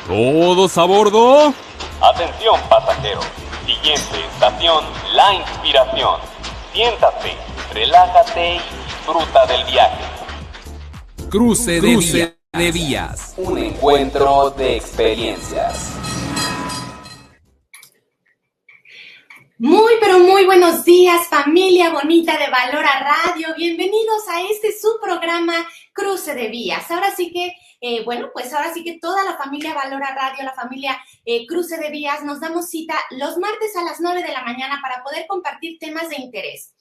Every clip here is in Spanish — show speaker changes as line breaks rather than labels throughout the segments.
¿Todos a bordo?
Atención pasajeros, siguiente estación, La Inspiración. Siéntate, relájate y disfruta del viaje.
Cruce de vías.
Un encuentro de experiencias.
Muy, pero muy buenos días, familia bonita de Valora Radio. Bienvenidos a su programa Cruce de Vías. Ahora sí que, ahora sí que toda la familia Valora Radio, la familia Cruce de Vías, nos damos cita los martes a las 9 de la mañana para poder compartir temas de interés.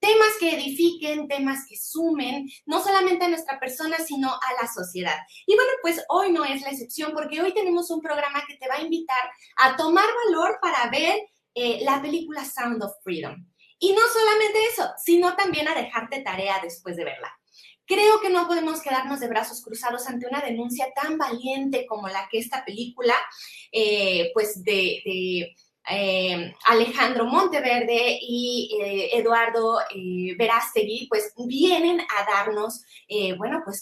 Temas que edifiquen, temas que sumen, no solamente a nuestra persona, sino a la sociedad. Y bueno, pues hoy no es la excepción, porque hoy tenemos un programa que te va a invitar a tomar valor para ver la película Sound of Freedom. Y no solamente eso, sino también a dejarte tarea después de verla. Creo que no podemos quedarnos de brazos cruzados ante una denuncia tan valiente como la que esta película, Alejandro Monteverde y Eduardo Verástegui, pues vienen a darnos,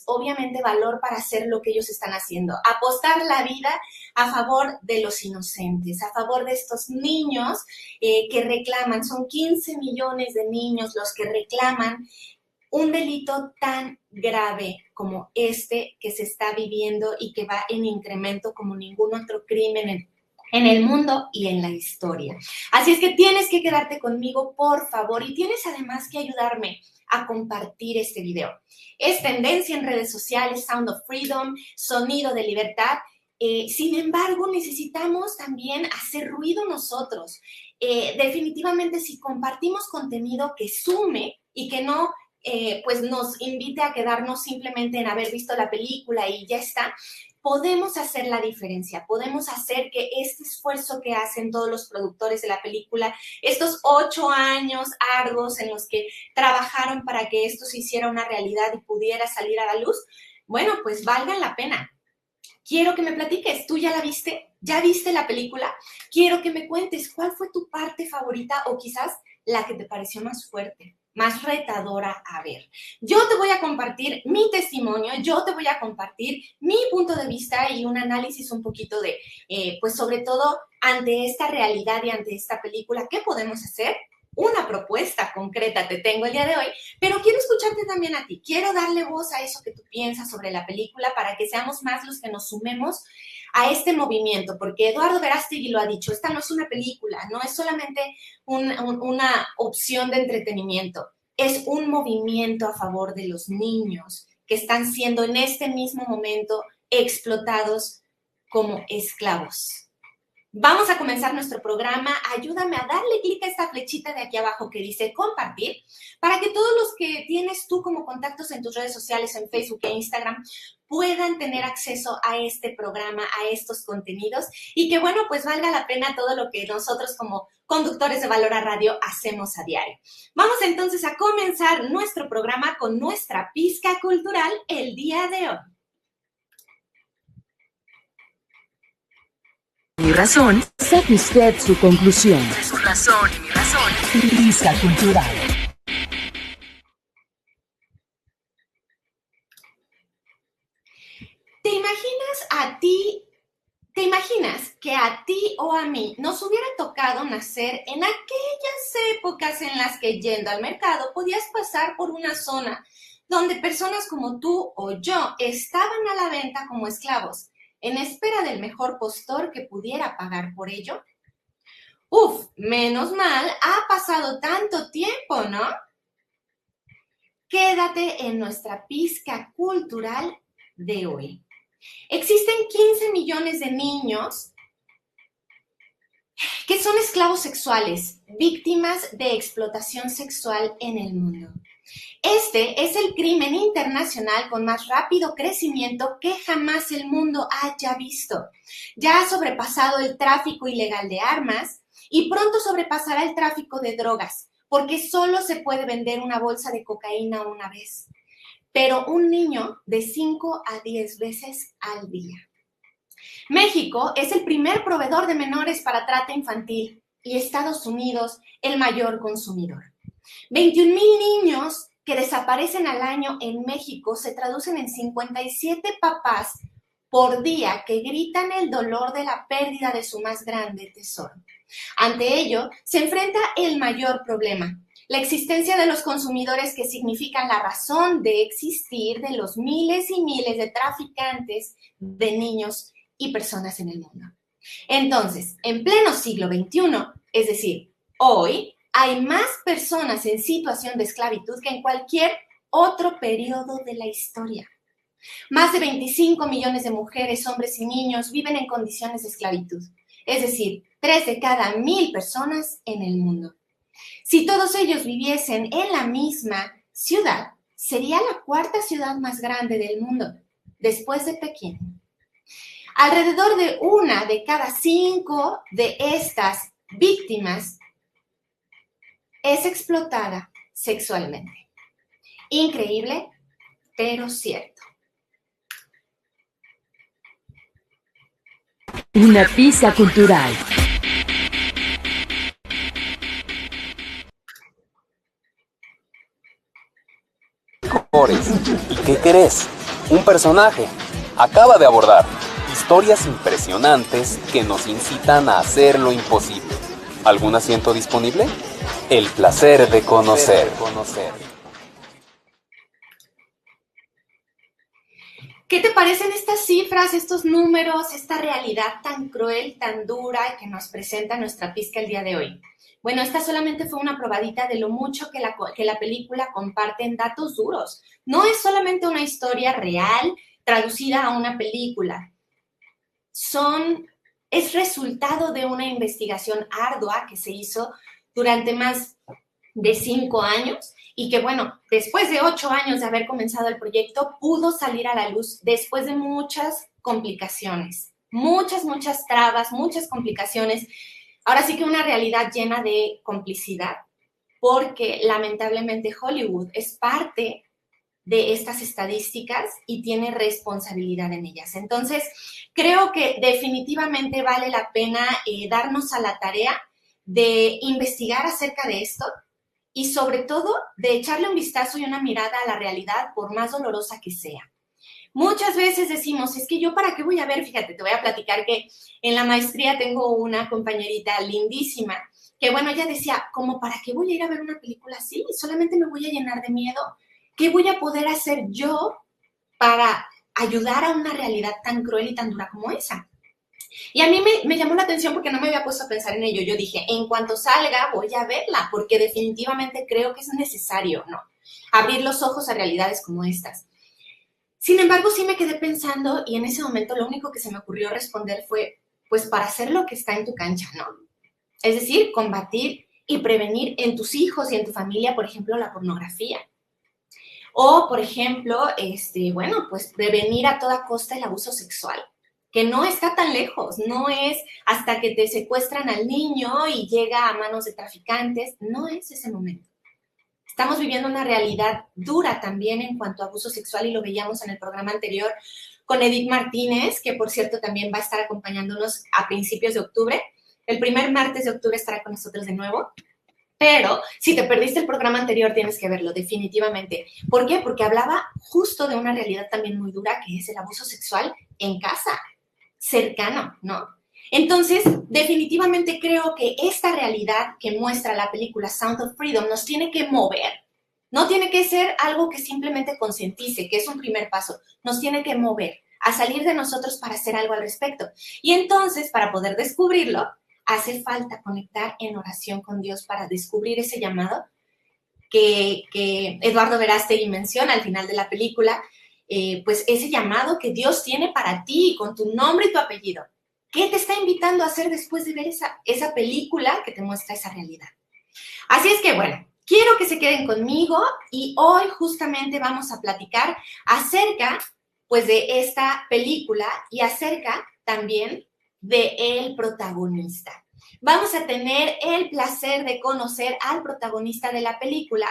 obviamente valor para hacer lo que ellos están haciendo, apostar la vida a favor de los inocentes, a favor de estos niños que reclaman, son 15 millones de niños los que reclaman un delito tan grave como este que se está viviendo y que va en incremento como ningún otro crimen en el mundo y en la historia. Así es que tienes que quedarte conmigo, por favor, y tienes además que ayudarme a compartir este video. Es tendencia en redes sociales, Sound of Freedom, Sonido de Libertad. Sin embargo, necesitamos también hacer ruido nosotros. Definitivamente, si compartimos contenido que sume y que no nos invite a quedarnos simplemente en haber visto la película y ya está, podemos hacer la diferencia, podemos hacer que este esfuerzo que hacen todos los productores de la película, estos 8 años arduos en los que trabajaron para que esto se hiciera una realidad y pudiera salir a la luz, bueno, pues valgan la pena. Quiero que me platiques, ¿tú ya la viste? ¿Ya viste la película? Quiero que me cuentes cuál fue tu parte favorita o quizás la que te pareció más fuerte, más retadora a ver. Yo te voy a compartir mi testimonio, yo te voy a compartir mi punto de vista y un análisis un poquito de, sobre todo ante esta realidad y ante esta película, ¿qué podemos hacer? Una propuesta concreta te tengo el día de hoy, pero quiero escucharte también a ti. Quiero darle voz a eso que tú piensas sobre la película para que seamos más los que nos sumemos a este movimiento, porque Eduardo Verástegui lo ha dicho, esta no es una película, no es solamente una opción de entretenimiento, es un movimiento a favor de los niños que están siendo en este mismo momento explotados como esclavos. Vamos a comenzar nuestro programa. Ayúdame a darle clic a esta flechita de aquí abajo que dice compartir para que todos los que tienes tú como contactos en tus redes sociales, en Facebook e Instagram, puedan tener acceso a este programa, a estos contenidos y que, bueno, pues valga la pena todo lo que nosotros como conductores de Valora Radio hacemos a diario. Vamos entonces a comenzar nuestro programa con nuestra pizca cultural el día de hoy.
Mi razón, saque usted su conclusión.
De su razón y mi razón.
Pizca cultural.
¿Te imaginas que a ti o a mí nos hubiera tocado nacer en aquellas épocas en las que yendo al mercado podías pasar por una zona donde personas como tú o yo estaban a la venta como esclavos, en espera del mejor postor que pudiera pagar por ello? Uf, menos mal, ha pasado tanto tiempo, ¿no? Quédate en nuestra pizca cultural de hoy. Existen 15 millones de niños que son esclavos sexuales, víctimas de explotación sexual en el mundo. Este es el crimen internacional con más rápido crecimiento que jamás el mundo haya visto. Ya ha sobrepasado el tráfico ilegal de armas y pronto sobrepasará el tráfico de drogas, porque solo se puede vender una bolsa de cocaína una vez, pero un niño de 5 a 10 veces al día. México es el primer proveedor de menores para trata infantil y Estados Unidos el mayor consumidor. 21,000 niños que desaparecen al año en México se traducen en 57 papás por día que gritan el dolor de la pérdida de su más grande tesoro. Ante ello, se enfrenta el mayor problema, la existencia de los consumidores que significan la razón de existir de los miles y miles de traficantes de niños y personas en el mundo. Entonces, en pleno siglo XXI, es decir, hoy, hay más personas en situación de esclavitud que en cualquier otro periodo de la historia. Más de 25 millones de mujeres, hombres y niños viven en condiciones de esclavitud, es decir, 3 de cada 1000 personas en el mundo. Si todos ellos viviesen en la misma ciudad, sería la cuarta ciudad más grande del mundo, después de Pekín. Alrededor de 1 de cada 5 de estas víctimas es explotada sexualmente. Increíble, pero cierto.
Una pizca cultural.
¿Y qué crees? Un personaje acaba de abordar historias impresionantes que nos incitan a hacer lo imposible. ¿Algún asiento disponible? El placer de conocer.
¿Qué te parecen estas cifras, estos números, esta realidad tan cruel, tan dura que nos presenta nuestra pizca el día de hoy? Bueno, esta solamente fue una probadita de lo mucho que la película comparte en datos duros. No es solamente una historia real traducida a una película. Es resultado de una investigación ardua que se hizo durante más de 5 años y que, bueno, después de 8 años de haber comenzado el proyecto, pudo salir a la luz después de muchas complicaciones, muchas trabas, muchas complicaciones. Ahora sí que una realidad llena de complicidad, porque lamentablemente Hollywood es parte de estas estadísticas y tiene responsabilidad en ellas. Entonces, creo que definitivamente vale la pena darnos a la tarea de investigar acerca de esto y sobre todo de echarle un vistazo y una mirada a la realidad, por más dolorosa que sea. Muchas veces decimos, es que yo para qué voy a ver, fíjate, te voy a platicar que en la maestría tengo una compañerita lindísima que, bueno, ella decía, ¿cómo para qué voy a ir a ver una película así? Solamente me voy a llenar de miedo. ¿Qué voy a poder hacer yo para ayudar a una realidad tan cruel y tan dura como esa? Y a mí me llamó la atención porque no me había puesto a pensar en ello. Yo dije, en cuanto salga voy a verla porque definitivamente creo que es necesario, ¿no? Abrir los ojos a realidades como estas. Sin embargo, sí me quedé pensando y en ese momento lo único que se me ocurrió responder fue, pues para hacer lo que está en tu cancha, ¿no? Es decir, combatir y prevenir en tus hijos y en tu familia, por ejemplo, la pornografía. O, por ejemplo, bueno, pues prevenir a toda costa el abuso sexual, que no está tan lejos, no es hasta que te secuestran al niño y llega a manos de traficantes, no es ese momento. Estamos viviendo una realidad dura también en cuanto a abuso sexual y lo veíamos en el programa anterior con Edith Martínez, que por cierto también va a estar acompañándonos a principios de octubre. El primer martes de octubre estará con nosotros de nuevo. Pero si te perdiste el programa anterior tienes que verlo definitivamente. ¿Por qué? Porque hablaba justo de una realidad también muy dura que es el abuso sexual en casa, cercano, ¿no? Entonces, definitivamente creo que esta realidad que muestra la película Sound of Freedom nos tiene que mover. No tiene que ser algo que simplemente concientice, que es un primer paso. Nos tiene que mover a salir de nosotros para hacer algo al respecto. Y entonces, para poder descubrirlo, hace falta conectar en oración con Dios para descubrir ese llamado que Eduardo Verástegui menciona al final de la película, pues ese llamado que Dios tiene para ti con tu nombre y tu apellido. ¿Qué te está invitando a hacer después de ver esa película que te muestra esa realidad? Así es que, bueno, quiero que se queden conmigo y hoy justamente vamos a platicar acerca, pues, de esta película y acerca también del protagonista. Vamos a tener el placer de conocer al protagonista de la película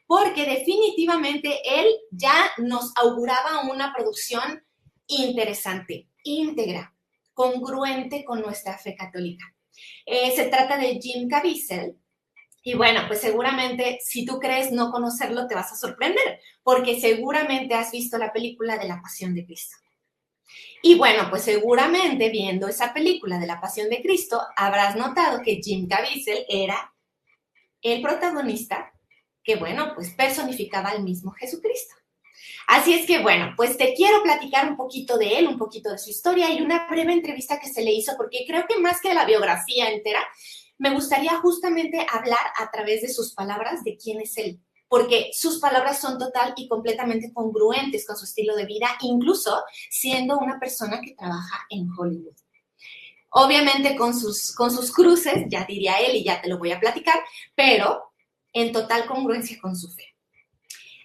porque definitivamente él ya nos auguraba una producción interesante, íntegra, congruente con nuestra fe católica. Se trata de Jim Caviezel Y bueno, pues seguramente si tú crees no conocerlo, te vas a sorprender, porque seguramente has visto la película de La Pasión de Cristo. Y bueno, pues seguramente viendo esa película de La Pasión de Cristo, habrás notado que Jim Caviezel era el protagonista que, bueno, pues personificaba al mismo Jesucristo. Así es que, bueno, pues te quiero platicar un poquito de él, un poquito de su historia y una breve entrevista que se le hizo, porque creo que más que la biografía entera, me gustaría justamente hablar a través de sus palabras de quién es él, porque sus palabras son total y completamente congruentes con su estilo de vida, incluso siendo una persona que trabaja en Hollywood. Obviamente con sus cruces, ya diría él y ya te lo voy a platicar, pero en total congruencia con su fe.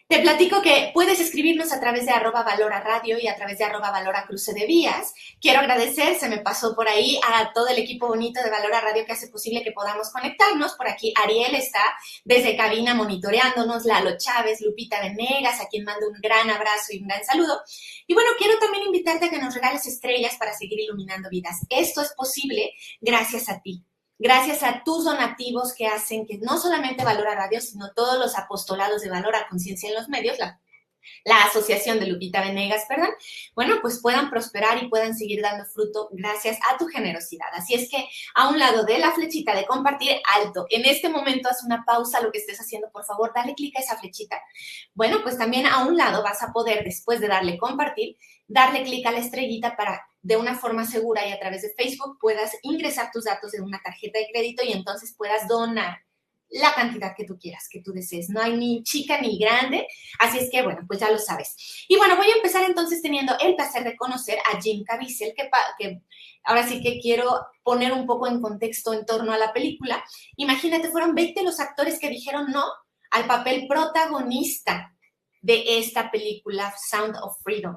Te platico que puedes escribirnos a través de @valoraradio y a través de @valoracrucedevías. Quiero agradecer, se me pasó por ahí, a todo el equipo bonito de Valora Radio que hace posible que podamos conectarnos. Por aquí Ariel está desde cabina monitoreándonos, Lalo Chávez, Lupita Venegas, a quien mando un gran abrazo y un gran saludo. Y bueno, quiero también invitarte a que nos regales estrellas para seguir iluminando vidas. Esto es posible gracias a ti. Gracias a tus donativos que hacen que no solamente Valora Radio, sino todos los apostolados de Valora Conciencia en los Medios, la asociación de Lupita Venegas, perdón, bueno, pues puedan prosperar y puedan seguir dando fruto gracias a tu generosidad. Así es que a un lado de la flechita de compartir, alto. En este momento haz una pausa a lo que estés haciendo, por favor, dale clic a esa flechita. Bueno, pues también a un lado vas a poder, después de darle compartir, darle clic a la estrellita para de una forma segura y a través de Facebook puedas ingresar tus datos de una tarjeta de crédito y entonces puedas donar la cantidad que tú quieras, que tú desees. No hay ni chica ni grande, así es que, bueno, pues ya lo sabes. Y bueno, voy a empezar entonces teniendo el placer de conocer a Jim Caviezel, que ahora sí que quiero poner un poco en contexto en torno a la película. Imagínate, fueron 20 los actores que dijeron no al papel protagonista de esta película, Sound of Freedom.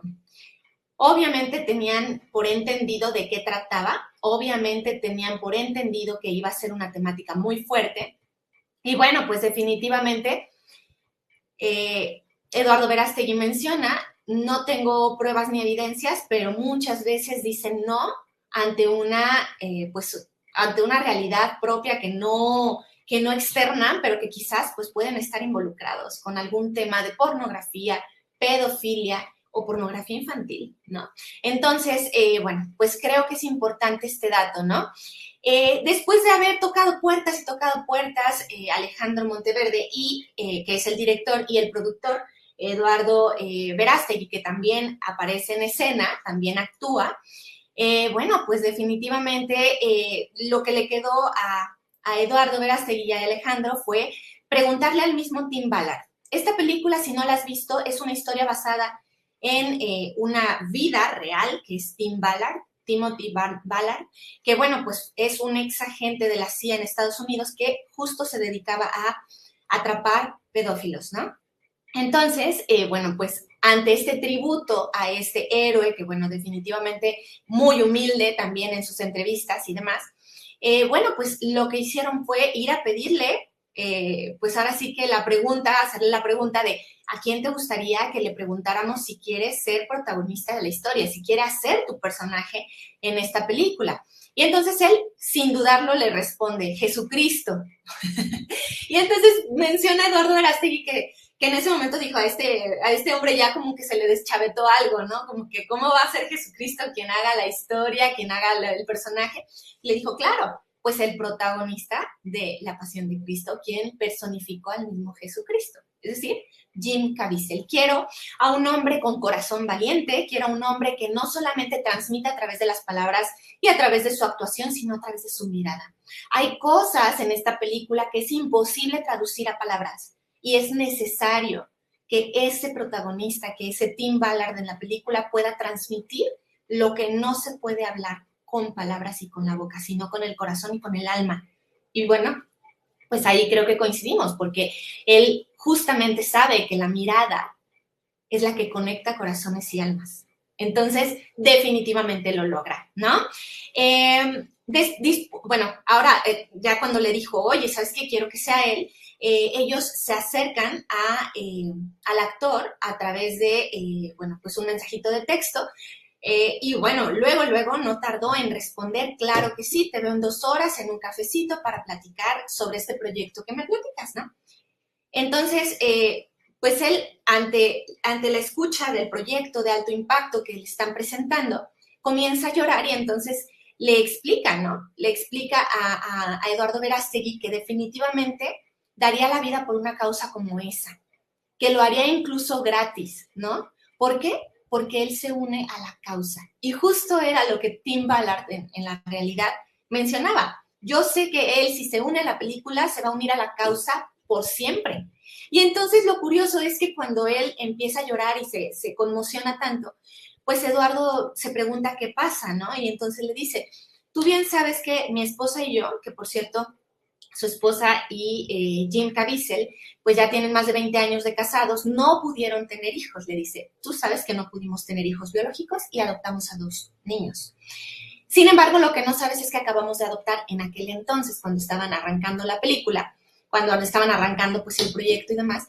Obviamente tenían por entendido de qué trataba, obviamente tenían por entendido que iba a ser una temática muy fuerte. Y bueno, pues definitivamente Eduardo Verástegui menciona, no tengo pruebas ni evidencias, pero muchas veces dicen no ante ante una realidad propia que no externan, pero que quizás pues pueden estar involucrados con algún tema de pornografía, pedofilia o pornografía infantil, ¿no? Entonces, bueno, pues creo que es importante este dato, ¿no? Después de haber tocado puertas y tocado puertas, Alejandro Monteverde, que es el director y el productor, Eduardo Verástegui, que también aparece en escena, también actúa, bueno, pues definitivamente lo que le quedó a Eduardo Verástegui y a Alejandro fue preguntarle al mismo Tim Ballard. Esta película, si no la has visto, es una historia basada en una vida real, que es Tim Ballard, Timothy Ballard, que bueno, pues es un ex agente de la CIA en Estados Unidos que justo se dedicaba a atrapar pedófilos, ¿no? Entonces, bueno, pues ante este tributo a este héroe, que bueno, definitivamente muy humilde también en sus entrevistas y demás, bueno, pues lo que hicieron fue ir a pedirle, pues ahora sí que hacerle la pregunta de ¿a quién te gustaría que le preguntáramos si quieres ser protagonista de la historia, si quiere hacer tu personaje en esta película? Y entonces él, sin dudarlo, le responde, Jesucristo. Y entonces menciona a Eduardo Verástegui que en ese momento dijo a este hombre ya como que se le deschavetó algo, ¿no? Como que ¿cómo va a ser Jesucristo quien haga la historia, quien haga el personaje? Y le dijo, claro, pues el protagonista de La Pasión de Cristo, quien personificó al mismo Jesucristo. Es decir, Jim Caviezel. Quiero a un hombre con corazón valiente, quiero a un hombre que no solamente transmite a través de las palabras y a través de su actuación, sino a través de su mirada. Hay cosas en esta película que es imposible traducir a palabras y es necesario que ese protagonista, que ese Tim Ballard en la película pueda transmitir lo que no se puede hablar con palabras y con la boca, sino con el corazón y con el alma. Y bueno, pues ahí creo que coincidimos, porque él justamente sabe que la mirada es la que conecta corazones y almas. Entonces, definitivamente lo logra, ¿no? Bueno, ahora ya cuando le dijo, oye, ¿sabes qué? Quiero que sea él, ellos se acercan al actor a través de, bueno, pues un mensajito de texto, Y bueno, luego no tardó en responder, claro que sí, te veo en 2 horas en un cafecito para platicar sobre este proyecto que me platicas, ¿no? Entonces, pues él, ante la escucha del proyecto de alto impacto que le están presentando, comienza a llorar y entonces le explica, ¿no? Le explica a Eduardo Verástegui que definitivamente daría la vida por una causa como esa, que lo haría incluso gratis, ¿no? ¿Por qué? Porque él se une a la causa. Y justo era lo que Tim Ballard en la realidad mencionaba. Yo sé que él, si se une a la película, se va a unir a la causa por siempre. Y entonces lo curioso es que cuando él empieza a llorar y se conmociona tanto, pues Eduardo se pregunta qué pasa, ¿no? Y entonces le dice, tú bien sabes que mi esposa y yo, que por cierto, su esposa y Jim Caviezel, pues ya tienen más de 20 años de casados, no pudieron tener hijos, le dice. Tú sabes que no pudimos tener hijos biológicos y adoptamos a 2 niños. Sin embargo, lo que no sabes es que acabamos de adoptar en aquel entonces, cuando estaban arrancando la película, cuando estaban arrancando pues el proyecto y demás,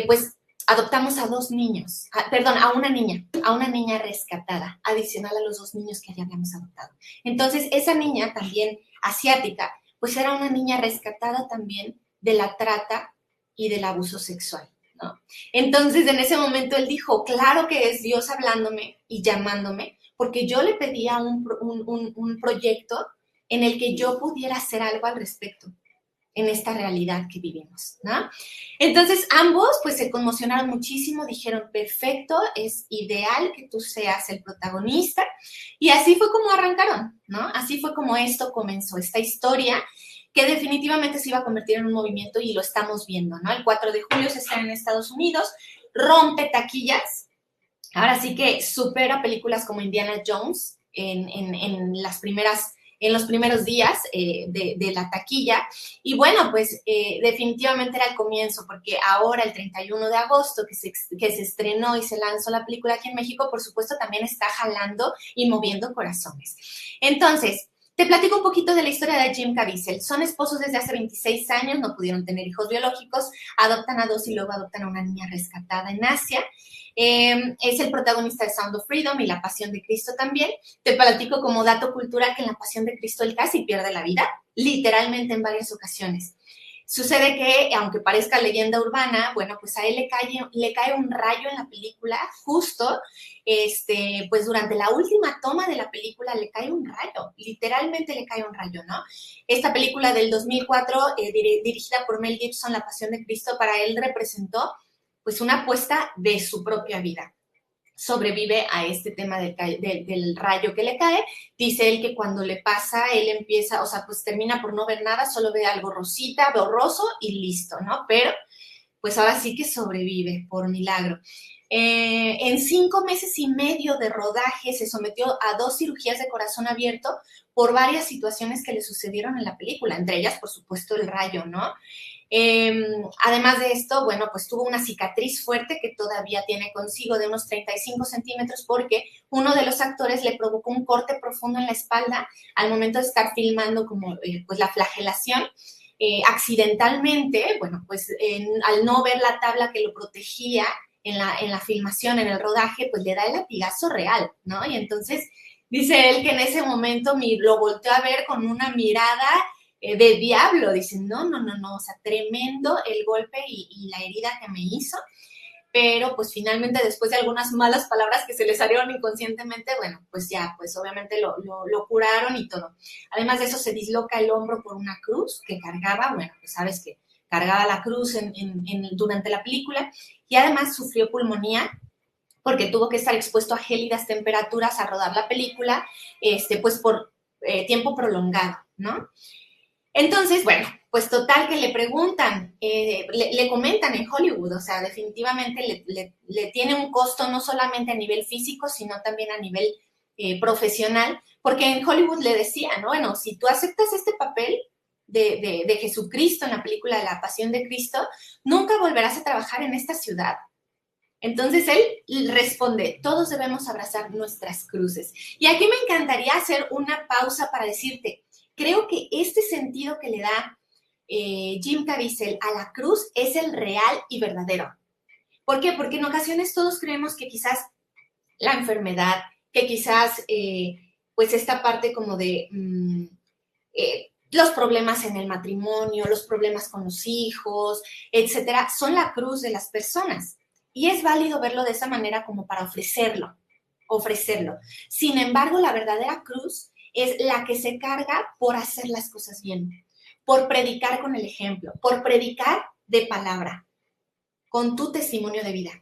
pues adoptamos a 2 niños, a una niña rescatada, adicional a los 2 niños que ya habíamos adoptado. Entonces, esa niña también asiática, pues era una niña rescatada también de la trata y del abuso sexual, ¿no? Entonces, en ese momento él dijo, claro que es Dios hablándome y llamándome, porque yo le pedía un proyecto en el que yo pudiera hacer algo al respecto en esta realidad que vivimos, ¿no? Entonces, ambos, pues, se conmocionaron muchísimo, dijeron, perfecto, es ideal que tú seas el protagonista, y así fue como arrancaron, ¿no? Así fue como esto comenzó, esta historia que definitivamente se iba a convertir en un movimiento y lo estamos viendo, ¿no? El 4 de julio se está en Estados Unidos, rompe taquillas, ahora sí que supera películas como Indiana Jones en los primeros días de la taquilla. Y bueno, pues definitivamente era el comienzo, porque ahora el 31 de agosto que se estrenó y se lanzó la película aquí en México, por supuesto también está jalando y moviendo corazones. Entonces, te platico un poquito de la historia de Jim Caviezel. Son esposos desde hace 26 años, no pudieron tener hijos biológicos, adoptan a 2 y luego adoptan a una niña rescatada en Asia. Es el protagonista de Sound of Freedom y La Pasión de Cristo también. Te platico como dato cultural que en La Pasión de Cristo él casi pierde la vida, literalmente en varias ocasiones. Sucede que, aunque parezca leyenda urbana, bueno, pues a él le cae un rayo en la película, justo, pues durante la última toma de la película le cae un rayo, literalmente le cae un rayo, ¿no? Esta película del 2004, dirigida por Mel Gibson, La Pasión de Cristo, para él representó pues una apuesta de su propia vida. Sobrevive a este tema del rayo que le cae. Dice él que cuando le pasa, él empieza, o sea, pues termina por no ver nada, solo ve algo rosita, borroso y listo, ¿no? Pero, pues ahora sí que sobrevive por milagro. En 5 meses y medio de rodaje se sometió a 2 cirugías de corazón abierto por varias situaciones que le sucedieron en la película, entre ellas, por supuesto, el rayo, ¿no? Además de esto, bueno, pues tuvo una cicatriz fuerte que todavía tiene consigo de unos 35 centímetros porque uno de los actores le provocó un corte profundo en la espalda al momento de estar filmando como pues la flagelación. Accidentalmente, bueno, pues al no ver la tabla que lo protegía en la filmación, en el rodaje, pues le da el latigazo real, ¿no? Y entonces dice él que en ese momento lo volteó a ver con una mirada de diablo, dicen, no, o sea, tremendo el golpe y la herida que me hizo, pero pues finalmente después de algunas malas palabras que se le salieron inconscientemente, bueno, pues ya, pues obviamente lo curaron y todo. Además de eso se disloca el hombro por una cruz que cargaba, bueno, pues sabes que cargaba la cruz durante la película, y además sufrió pulmonía, porque tuvo que estar expuesto a gélidas temperaturas a rodar la película, pues por tiempo prolongado, ¿no? Entonces, bueno, pues total que le preguntan, le comentan en Hollywood, o sea, definitivamente le tiene un costo no solamente a nivel físico, sino también a nivel profesional, porque en Hollywood le decían, ¿no? Bueno, si tú aceptas este papel de Jesucristo en la película de La Pasión de Cristo, nunca volverás a trabajar en esta ciudad. Entonces él responde, todos debemos abrazar nuestras cruces. Y aquí me encantaría hacer una pausa para decirte, creo que este sentido que le da Jim Caviezel a la cruz es el real y verdadero. ¿Por qué? Porque en ocasiones todos creemos que quizás la enfermedad, que quizás pues esta parte como de los problemas en el matrimonio, los problemas con los hijos, etcétera, son la cruz de las personas. Y es válido verlo de esa manera como para ofrecerlo. Sin embargo, la verdadera cruz es la que se carga por hacer las cosas bien, por predicar con el ejemplo, por predicar de palabra, con tu testimonio de vida.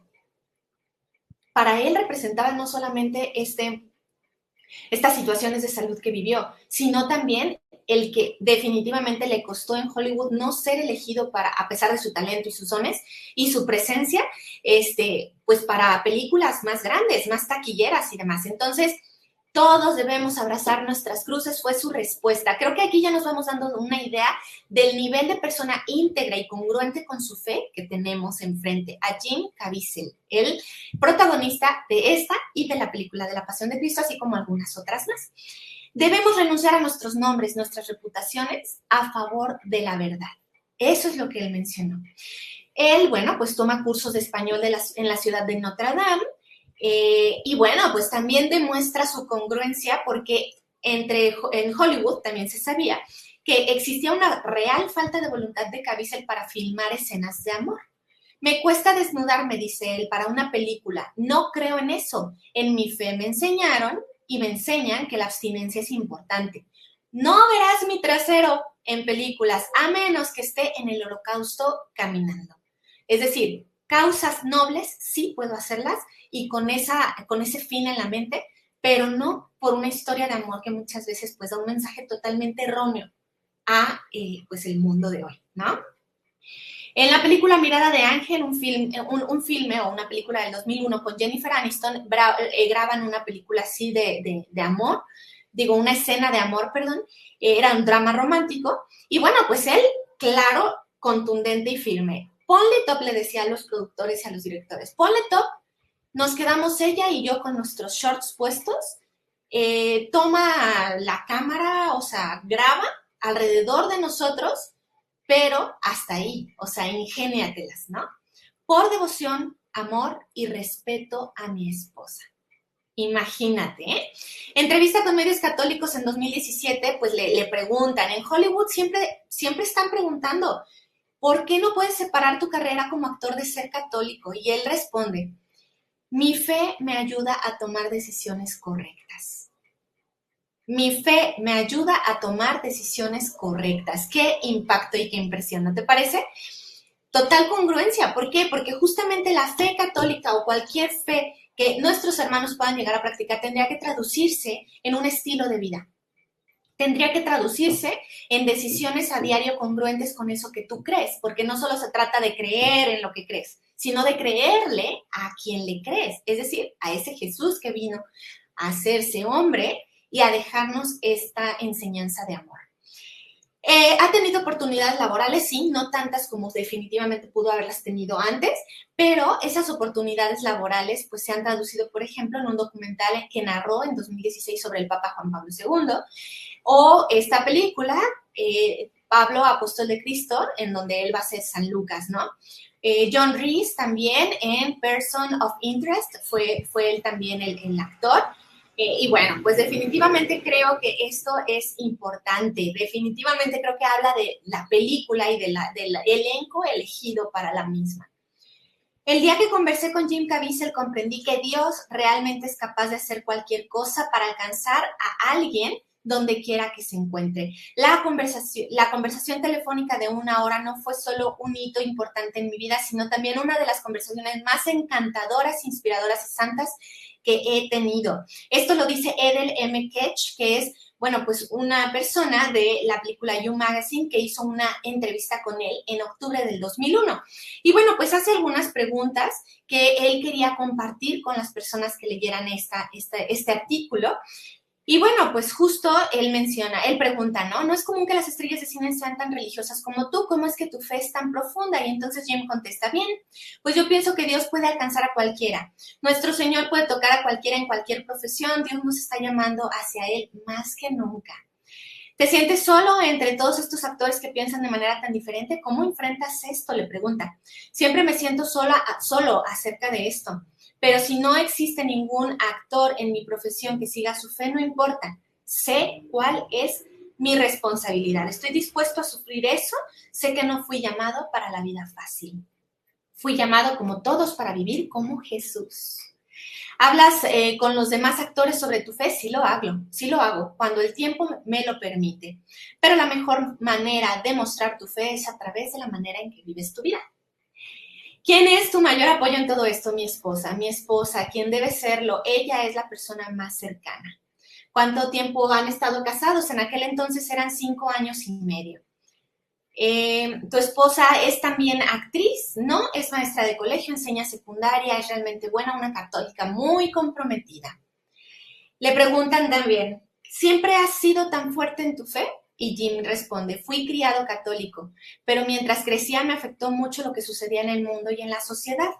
Para él representaba no solamente estas situaciones de salud que vivió, sino también el que definitivamente le costó en Hollywood no ser elegido a pesar de su talento y sus dones y su presencia, pues para películas más grandes, más taquilleras y demás. Entonces, todos debemos abrazar nuestras cruces, fue su respuesta. Creo que aquí ya nos vamos dando una idea del nivel de persona íntegra y congruente con su fe que tenemos enfrente a Jim Caviezel, el protagonista de esta y de la película de La Pasión de Cristo, así como algunas otras más. Debemos renunciar a nuestros nombres, nuestras reputaciones, a favor de la verdad. Eso es lo que él mencionó. Él, bueno, pues toma cursos de español en la ciudad de Notre Dame, y bueno, pues también demuestra su congruencia porque en Hollywood también se sabía que existía una real falta de voluntad de Caviezel para filmar escenas de amor. Me cuesta desnudarme, dice él, para una película. No creo en eso. En mi fe me enseñaron y me enseñan que la abstinencia es importante. No verás mi trasero en películas, a menos que esté en el holocausto caminando. Es decir, causas nobles sí puedo hacerlas y con ese fin en la mente, pero no por una historia de amor que muchas veces pues da un mensaje totalmente erróneo a pues el mundo de hoy, ¿no? En la película Mirada de Ángel, un filme o una película del 2001 con Jennifer Aniston, graban una película así de amor, una escena de amor, perdón, era un drama romántico, y bueno, pues él, claro, contundente y firme. Ponle top, le decía a los productores y a los directores, ponle top, nos quedamos ella y yo con nuestros shorts puestos, toma la cámara, o sea, graba alrededor de nosotros, pero hasta ahí, o sea, ingéniatelas, ¿no? Por devoción, amor y respeto a mi esposa. Imagínate, ¿eh? Entrevista con medios católicos en 2017, pues le preguntan, en Hollywood siempre están preguntando, ¿por qué no puedes separar tu carrera como actor de ser católico? Y él responde, mi fe me ayuda a tomar decisiones correctas. Mi fe me ayuda a tomar decisiones correctas. Qué impacto y qué impresión, ¿no te parece? Total congruencia. ¿Por qué? Porque justamente la fe católica o cualquier fe que nuestros hermanos puedan llegar a practicar tendría que traducirse en un estilo de vida. Tendría que traducirse en decisiones a diario congruentes con eso que tú crees, porque no solo se trata de creer en lo que crees, sino de creerle a quien le crees, es decir, a ese Jesús que vino a hacerse hombre y a dejarnos esta enseñanza de amor. ¿Ha tenido oportunidades laborales? Sí, no tantas como definitivamente pudo haberlas tenido antes, pero esas oportunidades laborales pues se han traducido, por ejemplo, en un documental que narró en 2016 sobre el Papa Juan Pablo II, o esta película, Pablo, Apóstol de Cristo, en donde él va a ser San Lucas, ¿no? John Reese también en Person of Interest, fue él también el actor. Y bueno, pues definitivamente creo que esto es importante, definitivamente creo que habla de la película y del elenco elegido para la misma. El día que conversé con Jim Caviezel comprendí que Dios realmente es capaz de hacer cualquier cosa para alcanzar a alguien donde quiera que se encuentre. La conversación telefónica de 1 hora no fue solo un hito importante en mi vida, sino también una de las conversaciones más encantadoras, inspiradoras y santas que he tenido. Esto lo dice Edel M. Ketch, que es, bueno, pues una persona de la película You Magazine que hizo una entrevista con él en octubre del 2001. Y bueno, pues hace algunas preguntas que él quería compartir con las personas que leyeran este artículo. Y bueno, pues justo él pregunta, ¿no? No es común que las estrellas de cine sean tan religiosas como tú, ¿cómo es que tu fe es tan profunda? Y entonces Jim contesta, bien, pues yo pienso que Dios puede alcanzar a cualquiera. Nuestro Señor puede tocar a cualquiera en cualquier profesión, Dios nos está llamando hacia Él más que nunca. ¿Te sientes solo entre todos estos actores que piensan de manera tan diferente? ¿Cómo enfrentas esto? Le pregunta. Siempre me siento solo acerca de esto. pero si no existe ningún actor en mi profesión que siga su fe, no importa. Sé cuál es mi responsabilidad. Estoy dispuesto a sufrir eso. Sé que no fui llamado para la vida fácil. Fui llamado como todos para vivir como Jesús. ¿Hablas con los demás actores sobre tu fe? Sí lo hago, cuando el tiempo me lo permite. Pero la mejor manera de mostrar tu fe es a través de la manera en que vives tu vida. ¿Quién es tu mayor apoyo en todo esto? Mi esposa, quien debe serlo. Ella es la persona más cercana. ¿Cuánto tiempo han estado casados? En aquel entonces eran 5 años y medio. Tu esposa es también actriz, ¿no? Es maestra de colegio, enseña secundaria, es realmente buena, una católica muy comprometida. Le preguntan también, ¿siempre has sido tan fuerte en tu fe? Y Jim responde, fui criado católico, pero mientras crecía me afectó mucho lo que sucedía en el mundo y en la sociedad,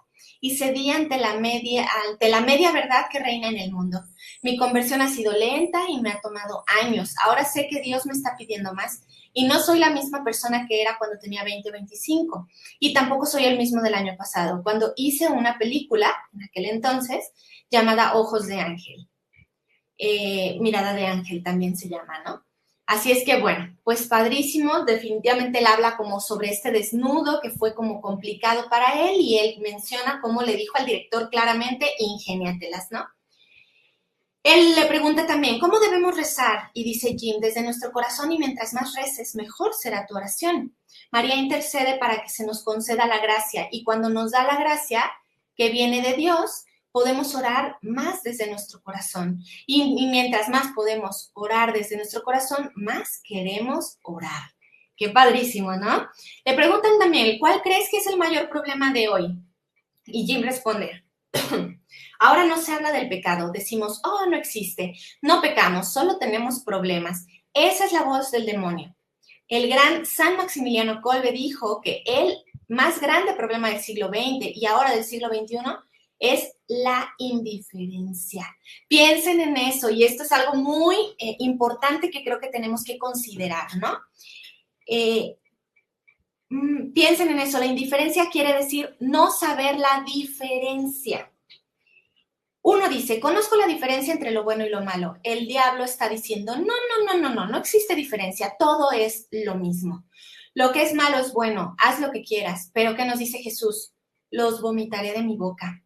y cedí ante la media verdad que reina en el mundo. Mi conversión ha sido lenta y me ha tomado años. Ahora sé que Dios me está pidiendo más, y no soy la misma persona que era cuando tenía 20 o 25, y tampoco soy el mismo del año pasado, cuando hice una película, en aquel entonces, llamada Ojos de Ángel. Mirada de Ángel también se llama, ¿no? Así es que, bueno, pues padrísimo. Definitivamente él habla como sobre este desnudo que fue como complicado para él y él menciona cómo le dijo al director claramente, ingéniatelas, ¿no? Él le pregunta también, ¿cómo debemos rezar? Y dice Jim, desde nuestro corazón y mientras más reces, mejor será tu oración. María intercede para que se nos conceda la gracia y cuando nos da la gracia que viene de Dios, podemos orar más desde nuestro corazón. Y mientras más podemos orar desde nuestro corazón, más queremos orar. Qué padrísimo, ¿no? Le preguntan también, ¿cuál crees que es el mayor problema de hoy? Y Jim responde, ahora no se habla del pecado. Decimos, oh, no existe. No pecamos, solo tenemos problemas. Esa es la voz del demonio. El gran San Maximiliano Kolbe dijo que el más grande problema del siglo XX y ahora del siglo XXI es la indiferencia. Piensen en eso y esto es algo muy importante que creo que tenemos que considerar, ¿no? Piensen en eso. La indiferencia quiere decir no saber la diferencia. Uno dice, conozco la diferencia entre lo bueno y lo malo. El diablo está diciendo, no existe diferencia, todo es lo mismo. Lo que es malo es bueno, haz lo que quieras. Pero ¿qué nos dice Jesús? Los vomitaré de mi boca.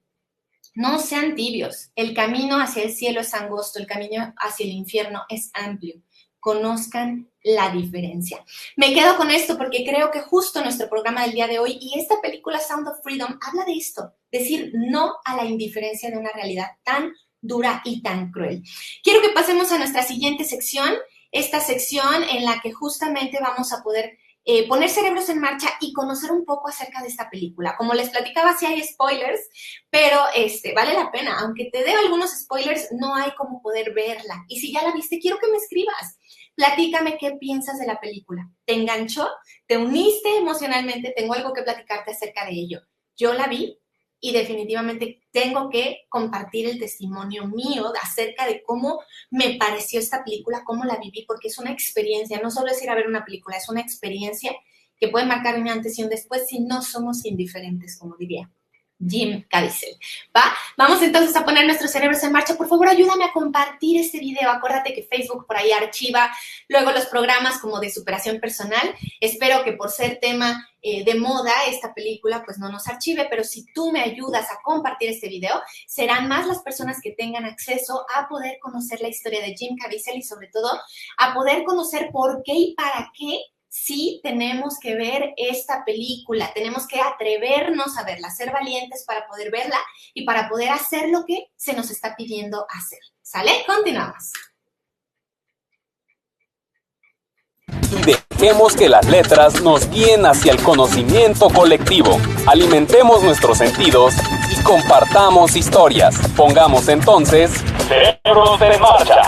No sean tibios. El camino hacia el cielo es angosto, el camino hacia el infierno es amplio. Conozcan la diferencia. Me quedo con esto porque creo que justo nuestro programa del día de hoy y esta película Sound of Freedom habla de esto, decir no a la indiferencia de una realidad tan dura y tan cruel. Quiero que pasemos a nuestra siguiente sección, esta sección en la que justamente vamos a poder poner cerebros en marcha y conocer un poco acerca de esta película. Como les platicaba, sí hay spoilers, pero vale la pena. Aunque te dé algunos spoilers, no hay cómo poder verla. Y si ya la viste, quiero que me escribas. Platícame qué piensas de la película. ¿Te enganchó? ¿Te uniste emocionalmente? Tengo algo que platicarte acerca de ello. Yo la vi y definitivamente tengo que compartir el testimonio mío acerca de cómo me pareció esta película, cómo la viví, porque es una experiencia, no solo es ir a ver una película, es una experiencia que puede marcar un antes y un después si no somos indiferentes, como diría Jim Caviezel. ¿Va? Vamos entonces a poner nuestros cerebros en marcha. Por favor, ayúdame a compartir este video. Acuérdate que Facebook por ahí archiva luego los programas como de superación personal. Espero que por ser tema de moda esta película pues no nos archive, pero si tú me ayudas a compartir este video, serán más las personas que tengan acceso a poder conocer la historia de Jim Caviezel y sobre todo a poder conocer por qué y para qué sí tenemos que ver esta película, tenemos que atrevernos a verla, ser valientes para poder verla y para poder hacer lo que se nos está pidiendo hacer. ¿Sale? Continuamos.
Dejemos que las letras nos guíen hacia el conocimiento colectivo. Alimentemos nuestros sentidos y compartamos historias. Pongamos entonces cerebros en marcha.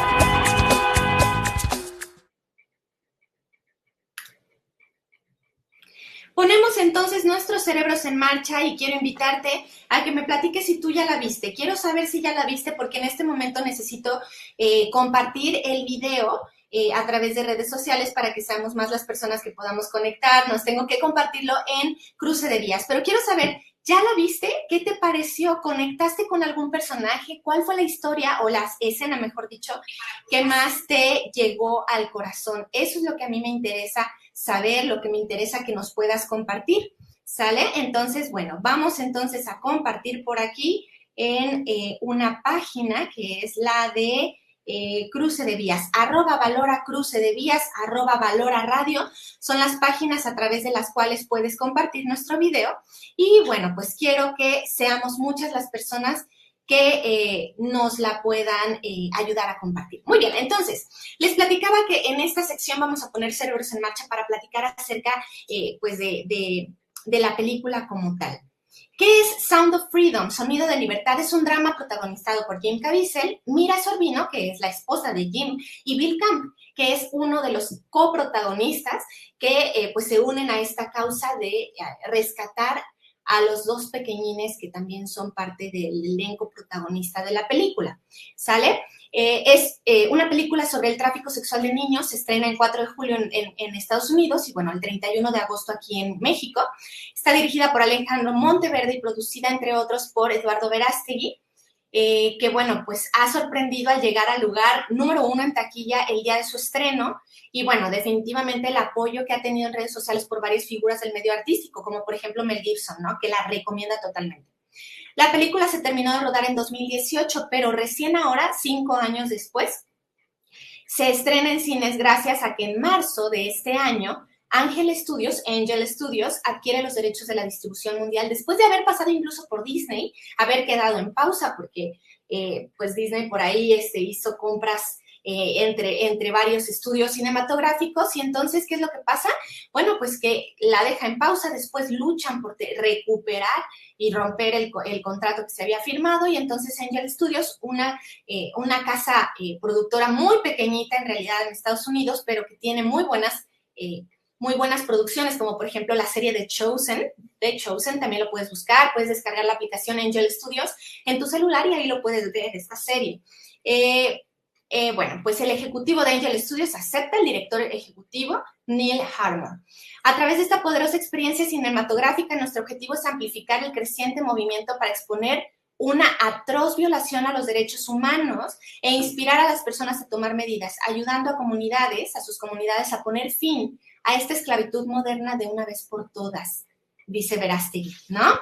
Ponemos entonces nuestros cerebros en marcha y quiero invitarte a que me platiques si tú ya la viste. Quiero saber si ya la viste porque en este momento necesito compartir el video a través de redes sociales para que seamos más las personas que podamos conectarnos. Tengo que compartirlo en Cruce de Vías, pero quiero saber, ¿Ya la viste? ¿Qué te pareció? ¿Conectaste con algún personaje? ¿Cuál fue la historia o la escena, mejor dicho, que más te llegó al corazón? Eso es lo que a mí me interesa saber, lo que me interesa que nos puedas compartir, ¿sale? Entonces, bueno, vamos entonces a compartir por aquí en una página que es la de Cruce de Vías, @valora Cruce de Vías, @valora radio, son las páginas a través de las cuales puedes compartir nuestro video. Y bueno, pues quiero que seamos muchas las personas que nos la puedan ayudar a compartir. Muy bien, entonces, les platicaba que en esta sección vamos a poner cerebros en marcha para platicar acerca pues de la película como tal. ¿Qué es Sound of Freedom? Sonido de Libertad es un drama protagonizado por Jim Caviezel, Mira Sorvino, que es la esposa de Jim, y Bill Camp, que es uno de los coprotagonistas que pues se unen a esta causa de rescatar a los dos pequeñines que también son parte del elenco protagonista de la película. ¿Sale? Es una película sobre el tráfico sexual de niños, se estrena el 4 de julio en Estados Unidos y bueno, el 31 de agosto aquí en México. Está dirigida por Alejandro Monteverde y producida, entre otros, por Eduardo Verástegui, que bueno, pues ha sorprendido al llegar al lugar número 1 en taquilla el día de su estreno y bueno, definitivamente el apoyo que ha tenido en redes sociales por varias figuras del medio artístico, como por ejemplo Mel Gibson, ¿no? Que la recomienda totalmente. La película se terminó de rodar en 2018, pero recién ahora, 5 años después, se estrena en cines gracias a que en marzo de este año Angel Studios adquiere los derechos de la distribución mundial después de haber pasado incluso por Disney, haber quedado en pausa porque pues Disney por ahí hizo compras entre varios estudios cinematográficos y entonces, ¿qué es lo que pasa? Bueno, pues que la deja en pausa, después luchan por recuperar y romper el contrato que se había firmado y entonces Angel Studios, una casa productora muy pequeñita en realidad en Estados Unidos, pero que tiene muy buenas producciones, como por ejemplo la serie de Chosen, también lo puedes buscar, puedes descargar la aplicación Angel Studios en tu celular y ahí lo puedes ver, esta serie. Bueno, pues el ejecutivo de Angel Studios acepta el director ejecutivo, Neil Harmon. A través de esta poderosa experiencia cinematográfica, nuestro objetivo es amplificar el creciente movimiento para exponer una atroz violación a los derechos humanos e inspirar a las personas a tomar medidas, ayudando a sus comunidades a poner fin a esta esclavitud moderna de una vez por todas, dice Verástegui, ¿no?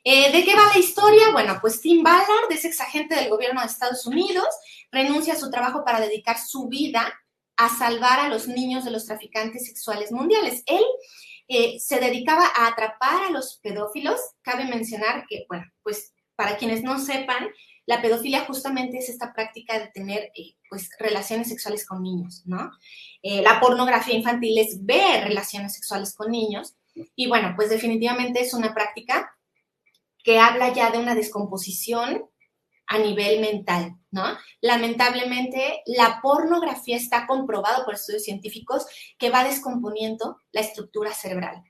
¿De qué va la historia? Bueno, pues Tim Ballard es exagente del gobierno de Estados Unidos, renuncia a su trabajo para dedicar su vida a salvar a los niños de los traficantes sexuales mundiales. Él se dedicaba a atrapar a los pedófilos. Cabe mencionar que, bueno, pues para quienes no sepan, la pedofilia justamente es esta práctica de tener pues relaciones sexuales con niños, ¿no? La pornografía infantil es ver relaciones sexuales con niños y, bueno, pues definitivamente es una práctica que habla ya de una descomposición a nivel mental, ¿no? Lamentablemente, la pornografía está comprobado por estudios científicos que va descomponiendo la estructura cerebral.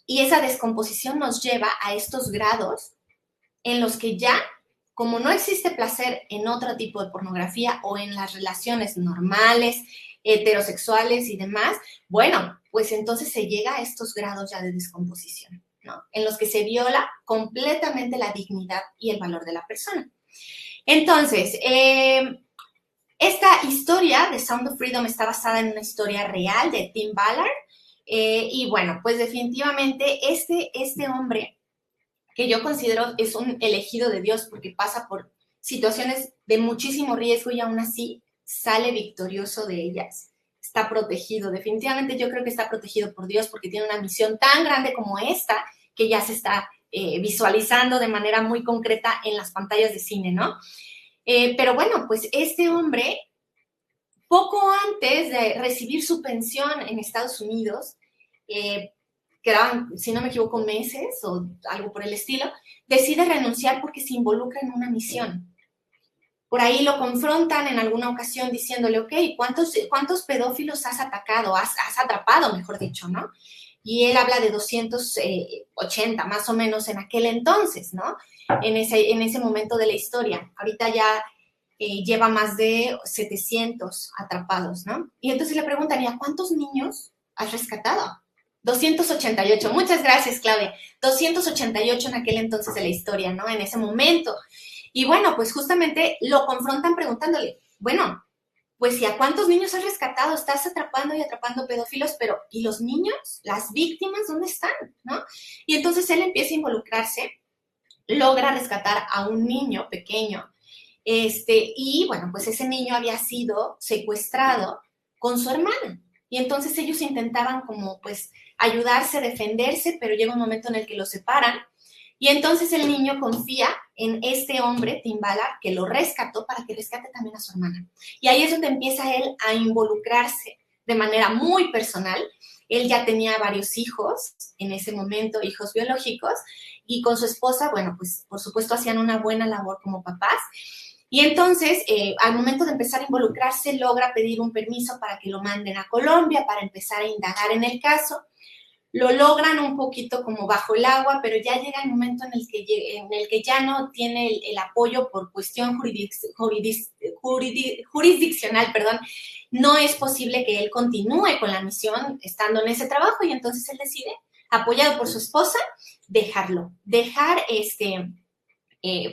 Y esa descomposición nos lleva a estos grados en los que ya, como no existe placer en otro tipo de pornografía o en las relaciones normales, heterosexuales y demás, bueno, pues entonces se llega a estos grados ya de descomposición, ¿no? En los que se viola completamente la dignidad y el valor de la persona. Entonces, esta historia de Sound of Freedom está basada en una historia real de Tim Ballard y bueno, pues definitivamente este hombre que yo considero es un elegido de Dios porque pasa por situaciones de muchísimo riesgo y aún así sale victorioso de ellas. Está protegido, definitivamente yo creo que está protegido por Dios porque tiene una misión tan grande como esta que ya se está visualizando de manera muy concreta en las pantallas de cine, ¿no? Pero bueno, pues este hombre, poco antes de recibir su pensión en Estados Unidos, quedaban, si no me equivoco, meses o algo por el estilo, decide renunciar porque se involucra en una misión. Por ahí lo confrontan en alguna ocasión diciéndole, ok, ¿cuántos pedófilos has atacado? Has atrapado, mejor dicho, ¿no? Y él habla de 280 más o menos en aquel entonces, ¿no? En ese momento de la historia. Ahorita ya lleva más de 700 atrapados, ¿no? Y entonces le preguntan, ¿y a cuántos niños has rescatado? 288, muchas gracias, Claudia. 288 en aquel entonces de la historia, ¿no? En ese momento. Y bueno, pues justamente lo confrontan preguntándole, bueno, pues ¿y a cuántos niños has rescatado? Estás atrapando y atrapando pedófilos, pero ¿y los niños? ¿Las víctimas? ¿Dónde están? ¿No? Y entonces él empieza a involucrarse, logra rescatar a un niño pequeño, y bueno, pues ese niño había sido secuestrado con su hermana. Y entonces ellos intentaban como pues ayudarse, defenderse, pero llega un momento en el que los separan. Y entonces el niño confía en este hombre, Tim Ballard, que lo rescató para que rescate también a su hermana. Y ahí es donde empieza él a involucrarse de manera muy personal. Él ya tenía varios hijos en ese momento, hijos biológicos, y con su esposa, bueno, pues por supuesto hacían una buena labor como papás. Y entonces, al momento de empezar a involucrarse, logra pedir un permiso para que lo manden a Colombia para empezar a indagar en el caso. Lo logran un poquito como bajo el agua, pero ya llega el momento en el que ya no tiene el apoyo por cuestión jurisdiccional, perdón. No es posible que él continúe con la misión estando en ese trabajo y entonces él decide, apoyado por su esposa, dejar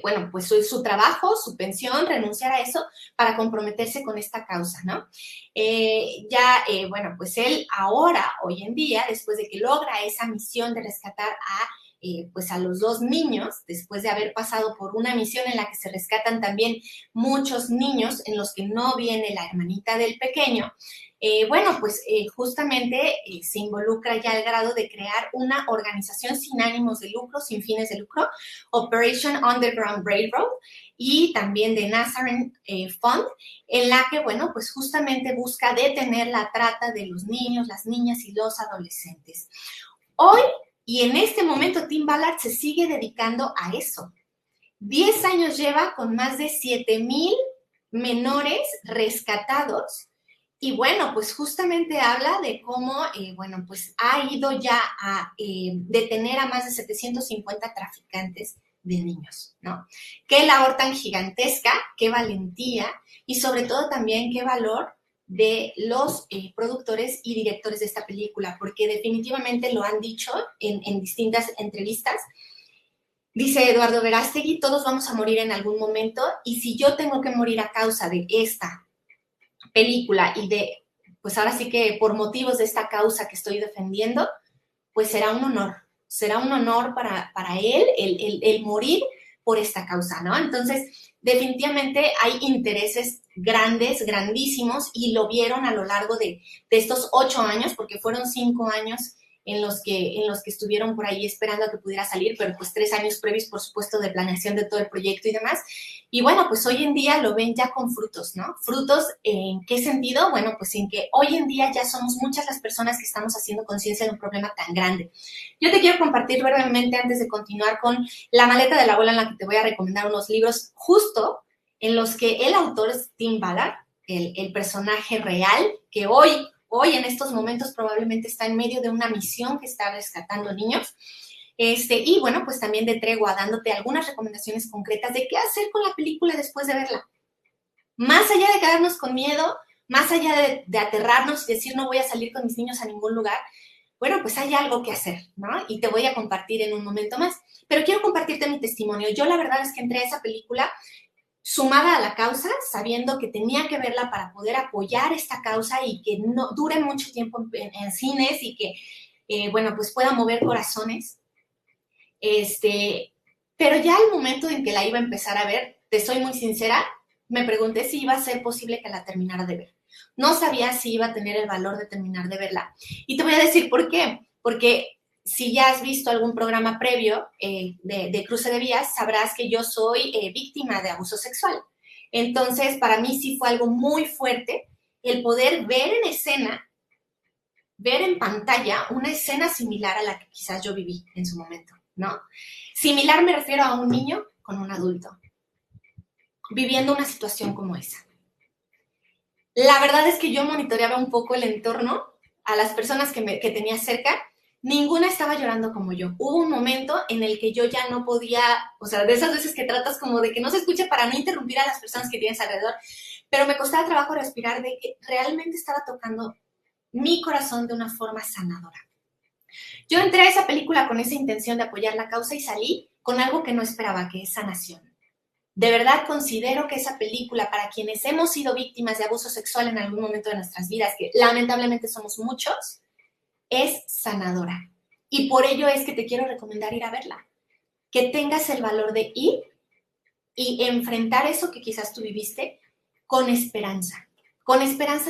bueno, pues su trabajo, su pensión, renunciar a eso para comprometerse con esta causa, ¿no? Bueno, pues él ahora, hoy en día, después de que logra esa misión de rescatar pues a los dos niños, después de haber pasado por una misión en la que se rescatan también muchos niños en los que no viene la hermanita del pequeño, bueno, pues justamente se involucra ya al grado de crear una organización sin ánimos de lucro, sin fines de lucro, Operation Underground Railroad, y también de Nazarene Fund, en la que, bueno, pues justamente busca detener la trata de los niños, las niñas y los adolescentes. Hoy, y en este momento, Tim Ballard se sigue dedicando a eso. 10 años lleva con más de 7,000 menores rescatados. Y bueno, pues justamente habla de cómo, bueno, pues ha ido ya a detener a más de 750 traficantes de niños, ¿no? Qué labor tan gigantesca, qué valentía y sobre todo también qué valor de los productores y directores de esta película, porque definitivamente lo han dicho en distintas entrevistas. Dice Eduardo Verástegui, todos vamos a morir en algún momento y si yo tengo que morir a causa de esta película y de, pues ahora sí que por motivos de esta causa que estoy defendiendo, pues será un honor para él el morir por esta causa, ¿no? Entonces, definitivamente hay intereses grandes, grandísimos, y lo vieron a lo largo de estos 8 años, porque fueron 5 años en los que estuvieron por ahí esperando a que pudiera salir, pero pues 3 años previos, por supuesto, de planeación de todo el proyecto y demás. Y bueno, pues hoy en día lo ven ya con frutos, ¿no? ¿Frutos en qué sentido? Bueno, pues en que hoy en día ya somos muchas las personas que estamos haciendo conciencia de un problema tan grande. Yo te quiero compartir brevemente, antes de continuar con La maleta de la abuela, en la que te voy a recomendar unos libros justo en los que el autor es Tim Ballard, el personaje real, que hoy en estos momentos probablemente está en medio de una misión que está rescatando niños. Y bueno, pues también de tregua, dándote algunas recomendaciones concretas de qué hacer con la película después de verla. Más allá de quedarnos con miedo, más allá de aterrarnos y decir no voy a salir con mis niños a ningún lugar, bueno, pues hay algo que hacer, ¿no? Y te voy a compartir en un momento más. Pero quiero compartirte mi testimonio. Yo la verdad es que entré a esa película sumada a la causa, sabiendo que tenía que verla para poder apoyar esta causa y que no dure mucho tiempo en cines y que, bueno, pues pueda mover corazones. Pero ya al momento en que la iba a empezar a ver, te soy muy sincera, me pregunté si iba a ser posible que la terminara de ver. No sabía si iba a tener el valor de terminar de verla. Y te voy a decir por qué. Porque si ya has visto algún programa previo de Cruce de Vías, sabrás que yo soy víctima de abuso sexual. Entonces, para mí sí fue algo muy fuerte el poder ver en escena, ver en pantalla una escena similar a la que quizás yo viví en su momento, ¿no? Similar me refiero a un niño con un adulto viviendo una situación como esa. La verdad es que yo monitoreaba un poco el entorno, a las personas que tenía cerca. Ninguna estaba llorando como yo. Hubo un momento en el que yo ya no podía, o sea, de esas veces que tratas como de que no se escuche para no interrumpir a las personas que tienes alrededor, pero me costaba trabajo respirar de que realmente estaba tocando mi corazón de una forma sanadora. Yo entré a esa película con esa intención de apoyar la causa y salí con algo que no esperaba, que es sanación. De verdad considero que esa película, para quienes hemos sido víctimas de abuso sexual en algún momento de nuestras vidas, que lamentablemente somos muchos, es sanadora. Y por ello es que te quiero recomendar ir a verla. Que tengas el valor de ir y enfrentar eso que quizás tú viviste con esperanza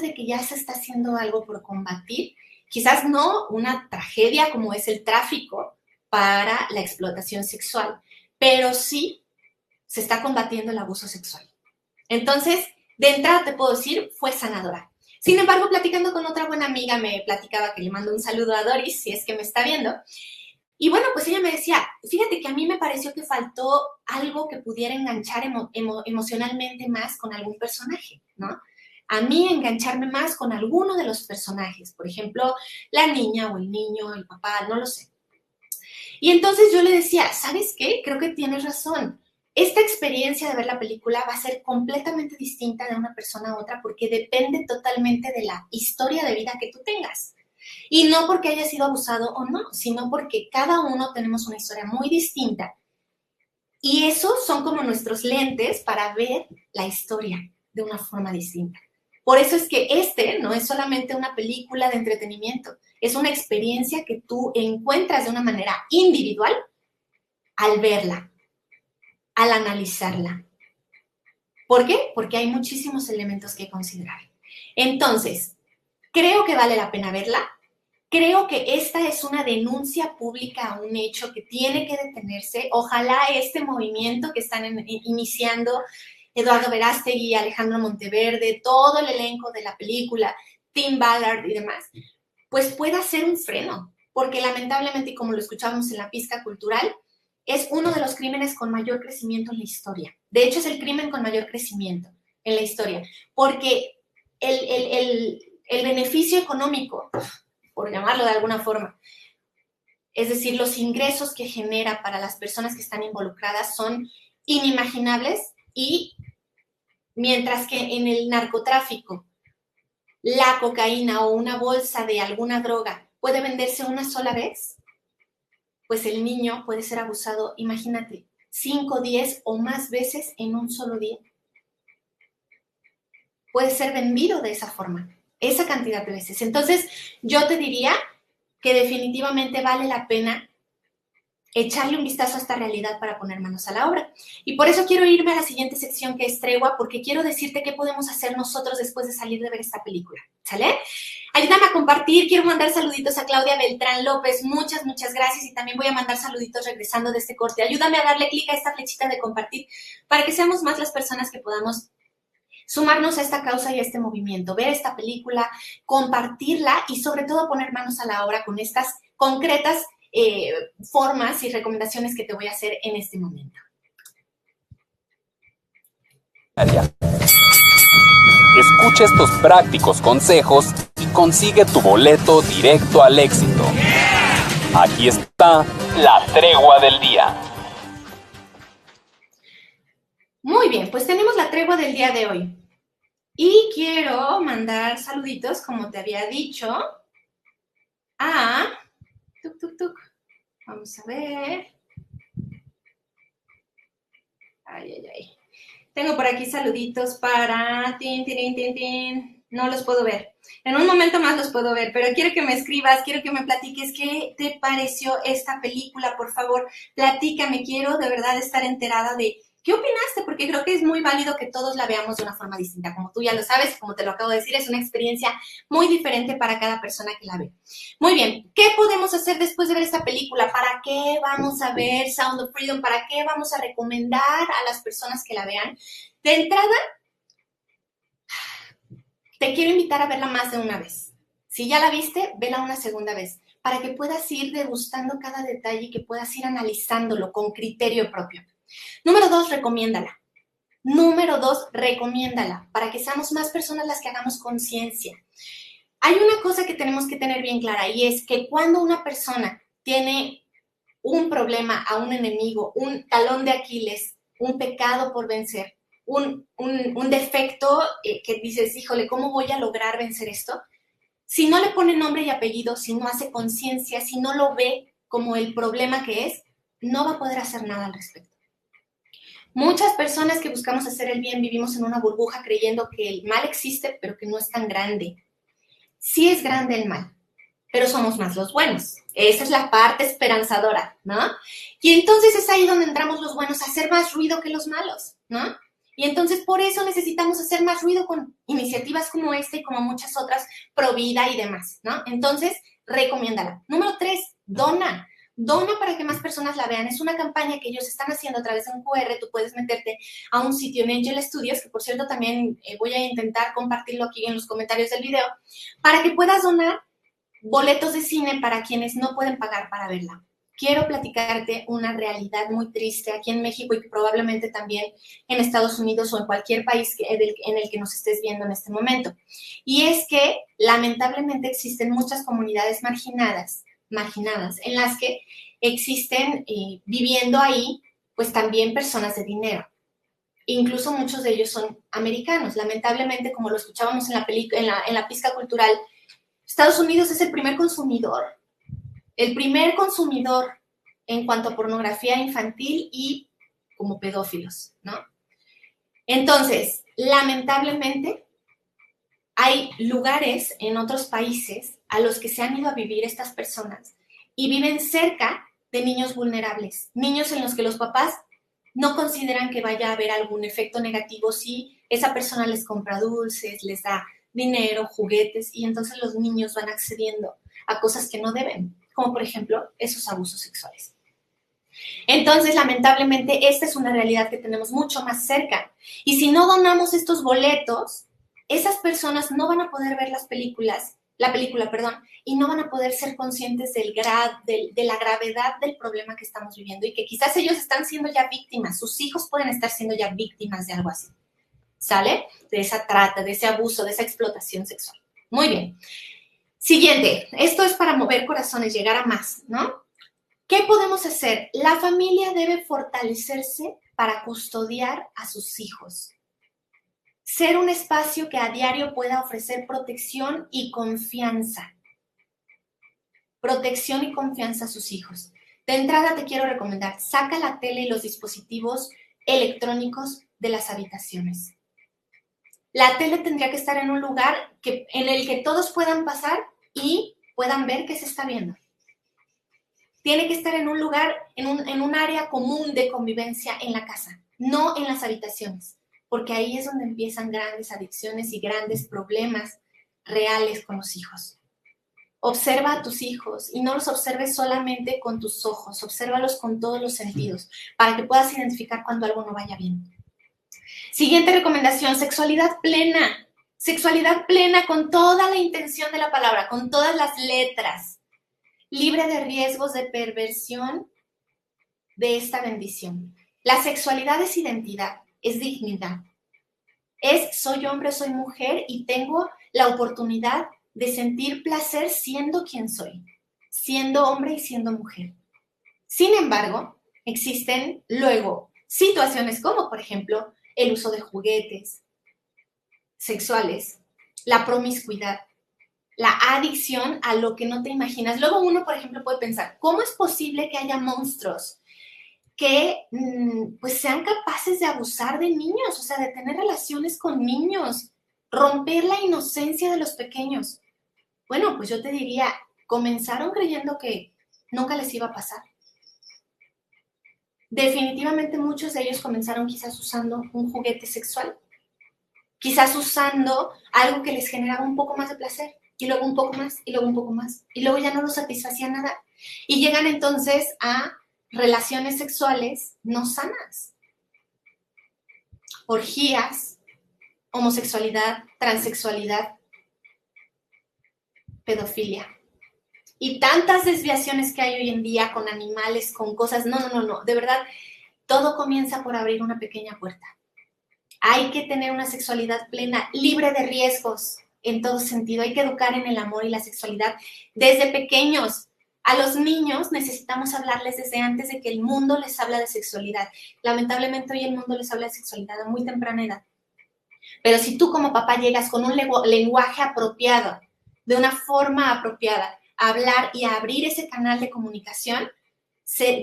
de que ya se está haciendo algo por combatir, quizás no una tragedia como es el tráfico para la explotación sexual, pero sí se está combatiendo el abuso sexual. Entonces, de entrada te puedo decir, fue sanadora. Sin embargo, platicando con otra buena amiga, me platicaba que le mando un saludo a Doris, si es que me está viendo. Y bueno, pues ella me decía, fíjate que a mí me pareció que faltó algo que pudiera enganchar emocionalmente más con algún personaje, ¿no? A mí engancharme más con alguno de los personajes, por ejemplo, la niña o el niño, el papá, no lo sé. Y entonces yo le decía, ¿sabes qué? Creo que tienes razón. Esta experiencia de ver la película va a ser completamente distinta de una persona a otra porque depende totalmente de la historia de vida que tú tengas. Y no porque haya sido abusado o no, sino porque cada uno tenemos una historia muy distinta. Y esos son como nuestros lentes para ver la historia de una forma distinta. Por eso es que no es solamente una película de entretenimiento, es una experiencia que tú encuentras de una manera individual al verla, al analizarla. ¿Por qué? Porque hay muchísimos elementos que considerar. Entonces, creo que vale la pena verla. Creo que esta es una denuncia pública a un hecho que tiene que detenerse. Ojalá este movimiento que están iniciando Eduardo Verástegui, Alejandro Monteverde, todo el elenco de la película, Tim Ballard y demás, pues pueda ser un freno, porque lamentablemente, y como lo escuchábamos en la pizca cultural, es uno de los crímenes con mayor crecimiento en la historia. De hecho, es el crimen con mayor crecimiento en la historia, porque el beneficio económico, por llamarlo de alguna forma, es decir, los ingresos que genera para las personas que están involucradas son inimaginables, y mientras que en el narcotráfico la cocaína o una bolsa de alguna droga puede venderse una sola vez, pues el niño puede ser abusado, imagínate, 5, 10 o más veces en un solo día. Puede ser vendido de esa forma, esa cantidad de veces. Entonces, yo te diría que definitivamente vale la pena echarle un vistazo a esta realidad para poner manos a la obra. Y por eso quiero irme a la siguiente sección, que es tregua, porque quiero decirte qué podemos hacer nosotros después de salir de ver esta película, ¿sale? Ayúdame a compartir, quiero mandar saluditos a Claudia Beltrán López, muchas gracias, y también voy a mandar saluditos regresando de este corte. Ayúdame a darle clic a esta flechita de compartir para que seamos más las personas que podamos sumarnos a esta causa y a este movimiento, ver esta película, compartirla y sobre todo poner manos a la obra con estas concretas formas y recomendaciones que te voy a hacer en este momento.
Escucha estos prácticos consejos y consigue tu boleto directo al éxito. Aquí está la tregua del día.
Muy bien, pues tenemos la tregua del día de hoy. Y quiero mandar saluditos, como te había dicho, a... Vamos a ver. Ay. Tengo por aquí saluditos para... No los puedo ver. En un momento más los puedo ver, pero quiero que me escribas, quiero que me platiques qué te pareció esta película, por favor. Platícame, quiero de verdad estar enterada de qué opinaste, porque creo que es muy válido que todos la veamos de una forma distinta. Como tú ya lo sabes, como te lo acabo de decir, es una experiencia muy diferente para cada persona que la ve. Muy bien, ¿qué podemos hacer después de ver esta película? ¿Para qué vamos a ver Sound of Freedom? ¿Para qué vamos a recomendar a las personas que la vean? De entrada, te quiero invitar a verla más de una vez. Si ya la viste, vela una segunda vez, para que puedas ir degustando cada detalle y que puedas ir analizándolo con criterio propio. Número 2, recomiéndala. Para que seamos más personas las que hagamos conciencia. Hay una cosa que tenemos que tener bien clara, y es que cuando una persona tiene un problema, a un enemigo, un talón de Aquiles, un pecado por vencer, un defecto que dices, híjole, ¿cómo voy a lograr vencer esto? si no le pone nombre y apellido, si no hace conciencia, si no lo ve como el problema que es, no va a poder hacer nada al respecto. Muchas personas que buscamos hacer el bien vivimos en una burbuja creyendo que el mal existe, pero que no es tan grande. Sí es grande el mal, pero somos más los buenos. Esa es la parte esperanzadora, ¿no? Y entonces es ahí donde entramos los buenos a hacer más ruido que los malos, ¿no? Y entonces por eso necesitamos hacer más ruido con iniciativas como esta y como muchas otras, pro vida y demás, ¿no? Entonces, recomiéndala. Número 3, dona. Dona para que más personas la vean. Es una campaña que ellos están haciendo a través de un QR. Tú puedes meterte a un sitio en Angel Studios, que por cierto también voy a intentar compartirlo aquí en los comentarios del video, para que puedas donar boletos de cine para quienes no pueden pagar para verla. Quiero platicarte una realidad muy triste aquí en México y probablemente también en Estados Unidos o en cualquier país en el que nos estés viendo en este momento. Y es que lamentablemente existen muchas comunidades marginadas en las que existen viviendo ahí pues también personas de dinero. Incluso muchos de ellos son americanos. Lamentablemente, como lo escuchábamos en la pizca cultural, Estados Unidos es el primer consumidor en cuanto a pornografía infantil y como pedófilos, ¿no? Entonces, lamentablemente, hay lugares en otros países a los que se han ido a vivir estas personas y viven cerca de niños vulnerables, niños en los que los papás no consideran que vaya a haber algún efecto negativo si esa persona les compra dulces, les da dinero, juguetes, y entonces los niños van accediendo a cosas que no deben, como por ejemplo esos abusos sexuales. Entonces, lamentablemente, esta es una realidad que tenemos mucho más cerca. Y si no donamos estos boletos, esas personas no van a poder ver la película, y no van a poder ser conscientes de la gravedad del problema que estamos viviendo y que quizás ellos están siendo ya víctimas, sus hijos pueden estar siendo ya víctimas de algo así, ¿sale? De esa trata, de ese abuso, de esa explotación sexual. Muy bien. Siguiente, esto es para mover corazones, llegar a más, ¿no? ¿Qué podemos hacer? La familia debe fortalecerse para custodiar a sus hijos. Ser un espacio que a diario pueda ofrecer protección y confianza. Protección y confianza a sus hijos. De entrada te quiero recomendar, saca la tele y los dispositivos electrónicos de las habitaciones. La tele tendría que estar en un lugar en el que todos puedan pasar y puedan ver qué se está viendo. Tiene que estar en un lugar, en un área común de convivencia en la casa, no en las habitaciones, porque ahí es donde empiezan grandes adicciones y grandes problemas reales con los hijos. Observa a tus hijos y no los observes solamente con tus ojos, obsérvalos con todos los sentidos para que puedas identificar cuando algo no vaya bien. Siguiente recomendación, sexualidad plena. Sexualidad plena con toda la intención de la palabra, con todas las letras. Libre de riesgos de perversión de esta bendición. La sexualidad es identidad, es dignidad. Soy hombre, soy mujer y tengo la oportunidad de sentir placer siendo quien soy, siendo hombre y siendo mujer. Sin embargo, existen luego situaciones como, por ejemplo, el uso de juguetes sexuales, la promiscuidad, la adicción a lo que no te imaginas. Luego uno, por ejemplo, puede pensar, ¿cómo es posible que haya monstruos que pues sean capaces de abusar de niños, o sea, de tener relaciones con niños, romper la inocencia de los pequeños? Bueno, pues yo te diría, comenzaron creyendo que nunca les iba a pasar. Definitivamente muchos de ellos comenzaron quizás usando un juguete sexual, quizás usando algo que les generaba un poco más de placer, y luego un poco más, y luego un poco más, y luego ya no los satisfacía nada. Y llegan entonces a relaciones sexuales no sanas, orgías, homosexualidad, transexualidad, pedofilia. Y tantas desviaciones que hay hoy en día con animales, con cosas. No. De verdad, todo comienza por abrir una pequeña puerta. Hay que tener una sexualidad plena, libre de riesgos en todo sentido. Hay que educar en el amor y la sexualidad desde pequeños. A los niños necesitamos hablarles desde antes de que el mundo les habla de sexualidad. Lamentablemente hoy el mundo les habla de sexualidad a muy temprana edad. Pero si tú como papá llegas con un lenguaje apropiado de una forma apropiada, a hablar y a abrir ese canal de comunicación,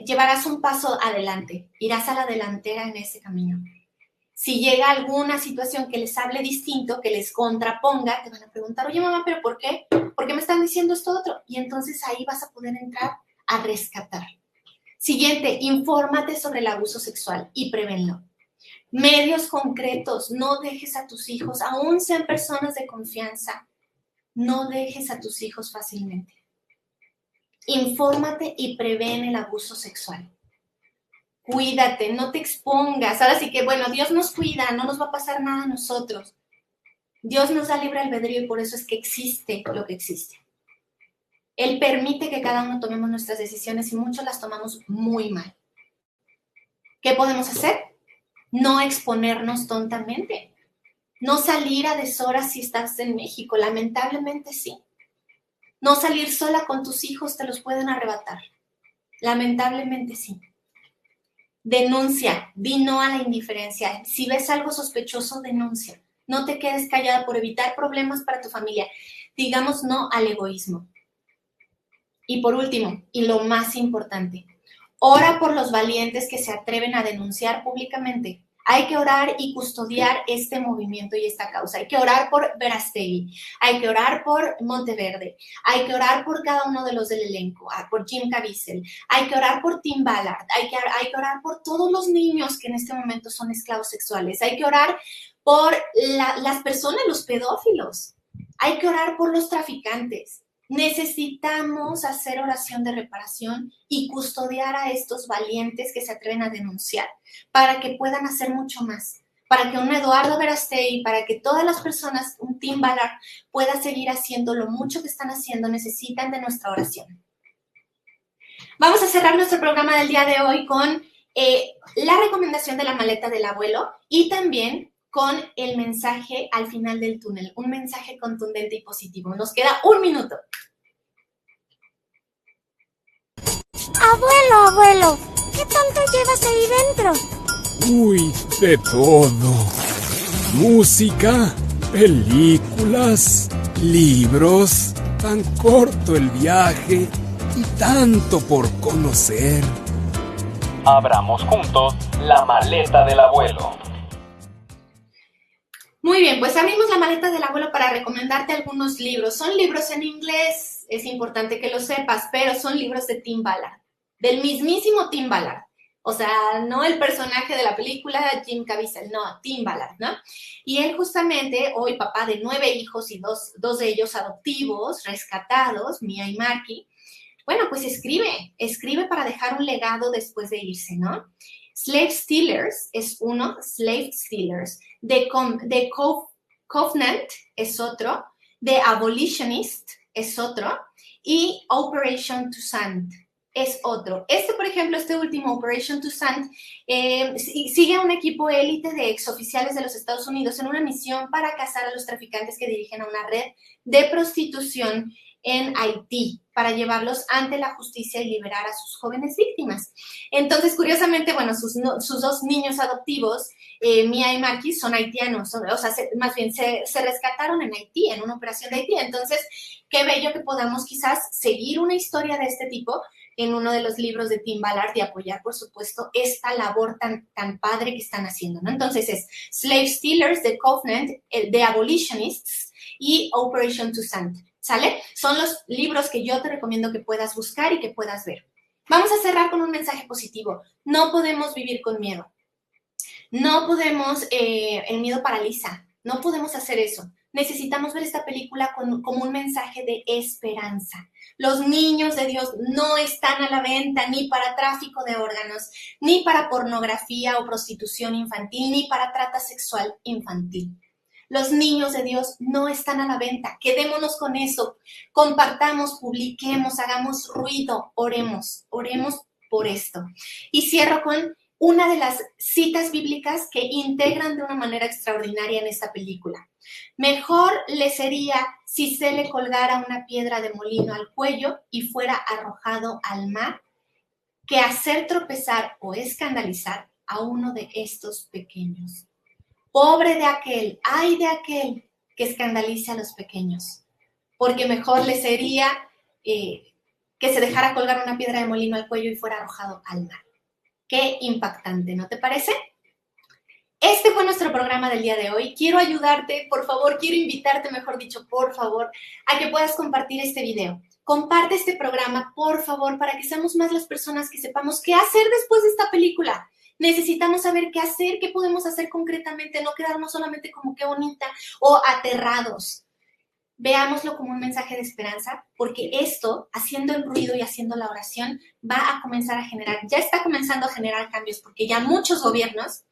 llevarás un paso adelante, irás a la delantera en ese camino. Si llega alguna situación que les hable distinto, que les contraponga, te van a preguntar, oye mamá, ¿pero por qué? ¿Por qué me están diciendo esto otro? Y entonces ahí vas a poder entrar a rescatar. Siguiente, infórmate sobre el abuso sexual y prevénlo. Medios concretos, no dejes a tus hijos, aún sean personas de confianza, no dejes a tus hijos fácilmente. Infórmate y prevén el abuso sexual. Cuídate, no te expongas. Ahora sí que, bueno, Dios nos cuida, no nos va a pasar nada a nosotros. Dios nos da libre albedrío y por eso es que existe lo que existe. Él permite que cada uno tomemos nuestras decisiones y muchos las tomamos muy mal. ¿Qué podemos hacer? No exponernos tontamente. No salir a deshoras si estás en México, lamentablemente sí. No salir sola con tus hijos, te los pueden arrebatar. Lamentablemente sí. Denuncia, di no a la indiferencia. Si ves algo sospechoso, denuncia. No te quedes callada por evitar problemas para tu familia. Digamos no al egoísmo. Y por último, y lo más importante, ora por los valientes que se atreven a denunciar públicamente. Hay que orar y custodiar este movimiento y esta causa. Hay que orar por Verástegui, hay que orar por Monteverde, hay que orar por cada uno de los del elenco, por Jim Caviezel, hay que orar por Tim Ballard, hay que orar por todos los niños que en este momento son esclavos sexuales, hay que orar por las personas, los pedófilos, hay que orar por los traficantes. Necesitamos hacer oración de reparación y custodiar a estos valientes que se atreven a denunciar para que puedan hacer mucho más, para que un Eduardo Verástegui, para que todas las personas, un Tim Ballard, pueda seguir haciendo lo mucho que están haciendo, necesitan de nuestra oración. Vamos a cerrar nuestro programa del día de hoy con la recomendación de la maleta del abuelo y también con el mensaje al final del túnel, un mensaje contundente y positivo. Nos queda 1 minuto.
Abuelo, ¿qué tanto llevas ahí dentro?
Uy, de todo. Música, películas, libros, tan corto el viaje y tanto por conocer.
Abramos juntos la maleta del abuelo.
Muy bien, pues abrimos la maleta del abuelo para recomendarte algunos libros. Son libros en inglés, es importante que lo sepas, pero son libros de Tim Ballard, del mismísimo Tim Ballard. O sea, no el personaje de la película Jim Caviezel, no, Tim Ballard, ¿no? Y él justamente, hoy papá de 9 hijos y dos de ellos adoptivos, rescatados, Mia y Marky, bueno, pues escribe para dejar un legado después de irse, ¿no? Slave Stealers es uno, Slave Stealers. The Covenant es otro. The Abolitionist es otro. Y Operation Toussaint es otro. Por ejemplo, este último, Operation Toussaint, sigue a un equipo élite de exoficiales de los Estados Unidos en una misión para cazar a los traficantes que dirigen a una red de prostitución en Haití para llevarlos ante la justicia y liberar a sus jóvenes víctimas. Entonces, curiosamente, bueno, sus 2 niños adoptivos, Mia y Marky, son haitianos, más bien se rescataron en Haití, en una operación de Haití. Entonces, qué bello que podamos quizás seguir una historia de este tipo en uno de los libros de Tim Ballard y apoyar, por supuesto, esta labor tan padre que están haciendo, ¿no? Entonces es Slave Stealers, The Covenant, The Abolitionists y Operation Toussaint. ¿Sale? Son los libros que yo te recomiendo que puedas buscar y que puedas ver. Vamos a cerrar con un mensaje positivo. No podemos vivir con miedo. No podemos, el miedo paraliza. No podemos hacer eso. Necesitamos ver esta película como un mensaje de esperanza. Los niños de Dios no están a la venta ni para tráfico de órganos, ni para pornografía o prostitución infantil, ni para trata sexual infantil. Los niños de Dios no están a la venta. Quedémonos con eso. Compartamos, publiquemos, hagamos ruido, oremos por esto. Y cierro con una de las citas bíblicas que integran de una manera extraordinaria en esta película. Mejor le sería si se le colgara una piedra de molino al cuello y fuera arrojado al mar, que hacer tropezar o escandalizar a uno de estos pequeños. Pobre de aquel, ay de aquel que escandalice a los pequeños. porque mejor le sería que se dejara colgar una piedra de molino al cuello y fuera arrojado al mar. Qué impactante, ¿no te parece? Este fue nuestro programa del día de hoy. Quiero ayudarte, por favor, quiero invitarte, mejor dicho, por favor, a que puedas compartir este video. Comparte este programa, por favor, para que seamos más las personas que sepamos qué hacer después de esta película. Necesitamos saber qué hacer, qué podemos hacer concretamente, no quedarnos solamente como qué bonita o aterrados. Veámoslo como un mensaje de esperanza, porque esto, haciendo el ruido y haciendo la oración, va a comenzar a generar, ya está comenzando a generar cambios, porque ya muchos gobiernos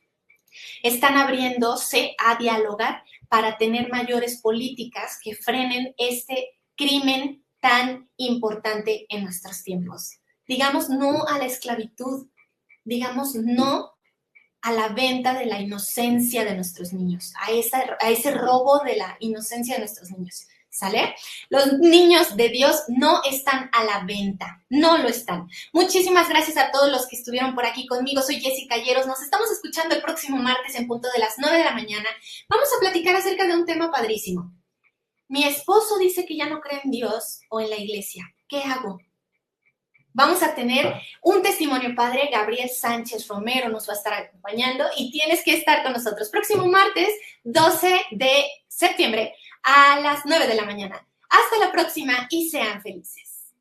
están abriéndose a dialogar para tener mayores políticas que frenen este crimen tan importante en nuestros tiempos. Digamos no a la esclavitud, digamos no a la venta de la inocencia de nuestros niños, a ese robo de la inocencia de nuestros niños. ¿Sale? Los niños de Dios no están a la venta, no lo están. Muchísimas gracias a todos los que estuvieron por aquí conmigo. Soy Jessica Lleros. Nos estamos escuchando el próximo martes en punto de las 9 de la mañana. Vamos a platicar acerca de un tema padrísimo. Mi esposo dice que ya no cree en Dios o en la iglesia. ¿Qué hago? Vamos a tener un testimonio padre. Gabriel Sánchez Romero nos va a estar acompañando y tienes que estar con nosotros. Próximo martes, 12 de septiembre, a las 9 de la mañana. Hasta la próxima y sean felices.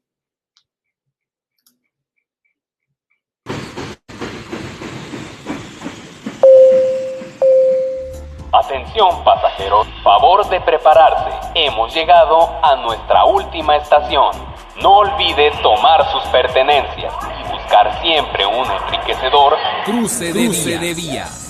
Atención pasajeros, favor de prepararse. Hemos llegado a nuestra última estación. No olvide tomar sus pertenencias y buscar siempre un enriquecedor
Cruce de vías.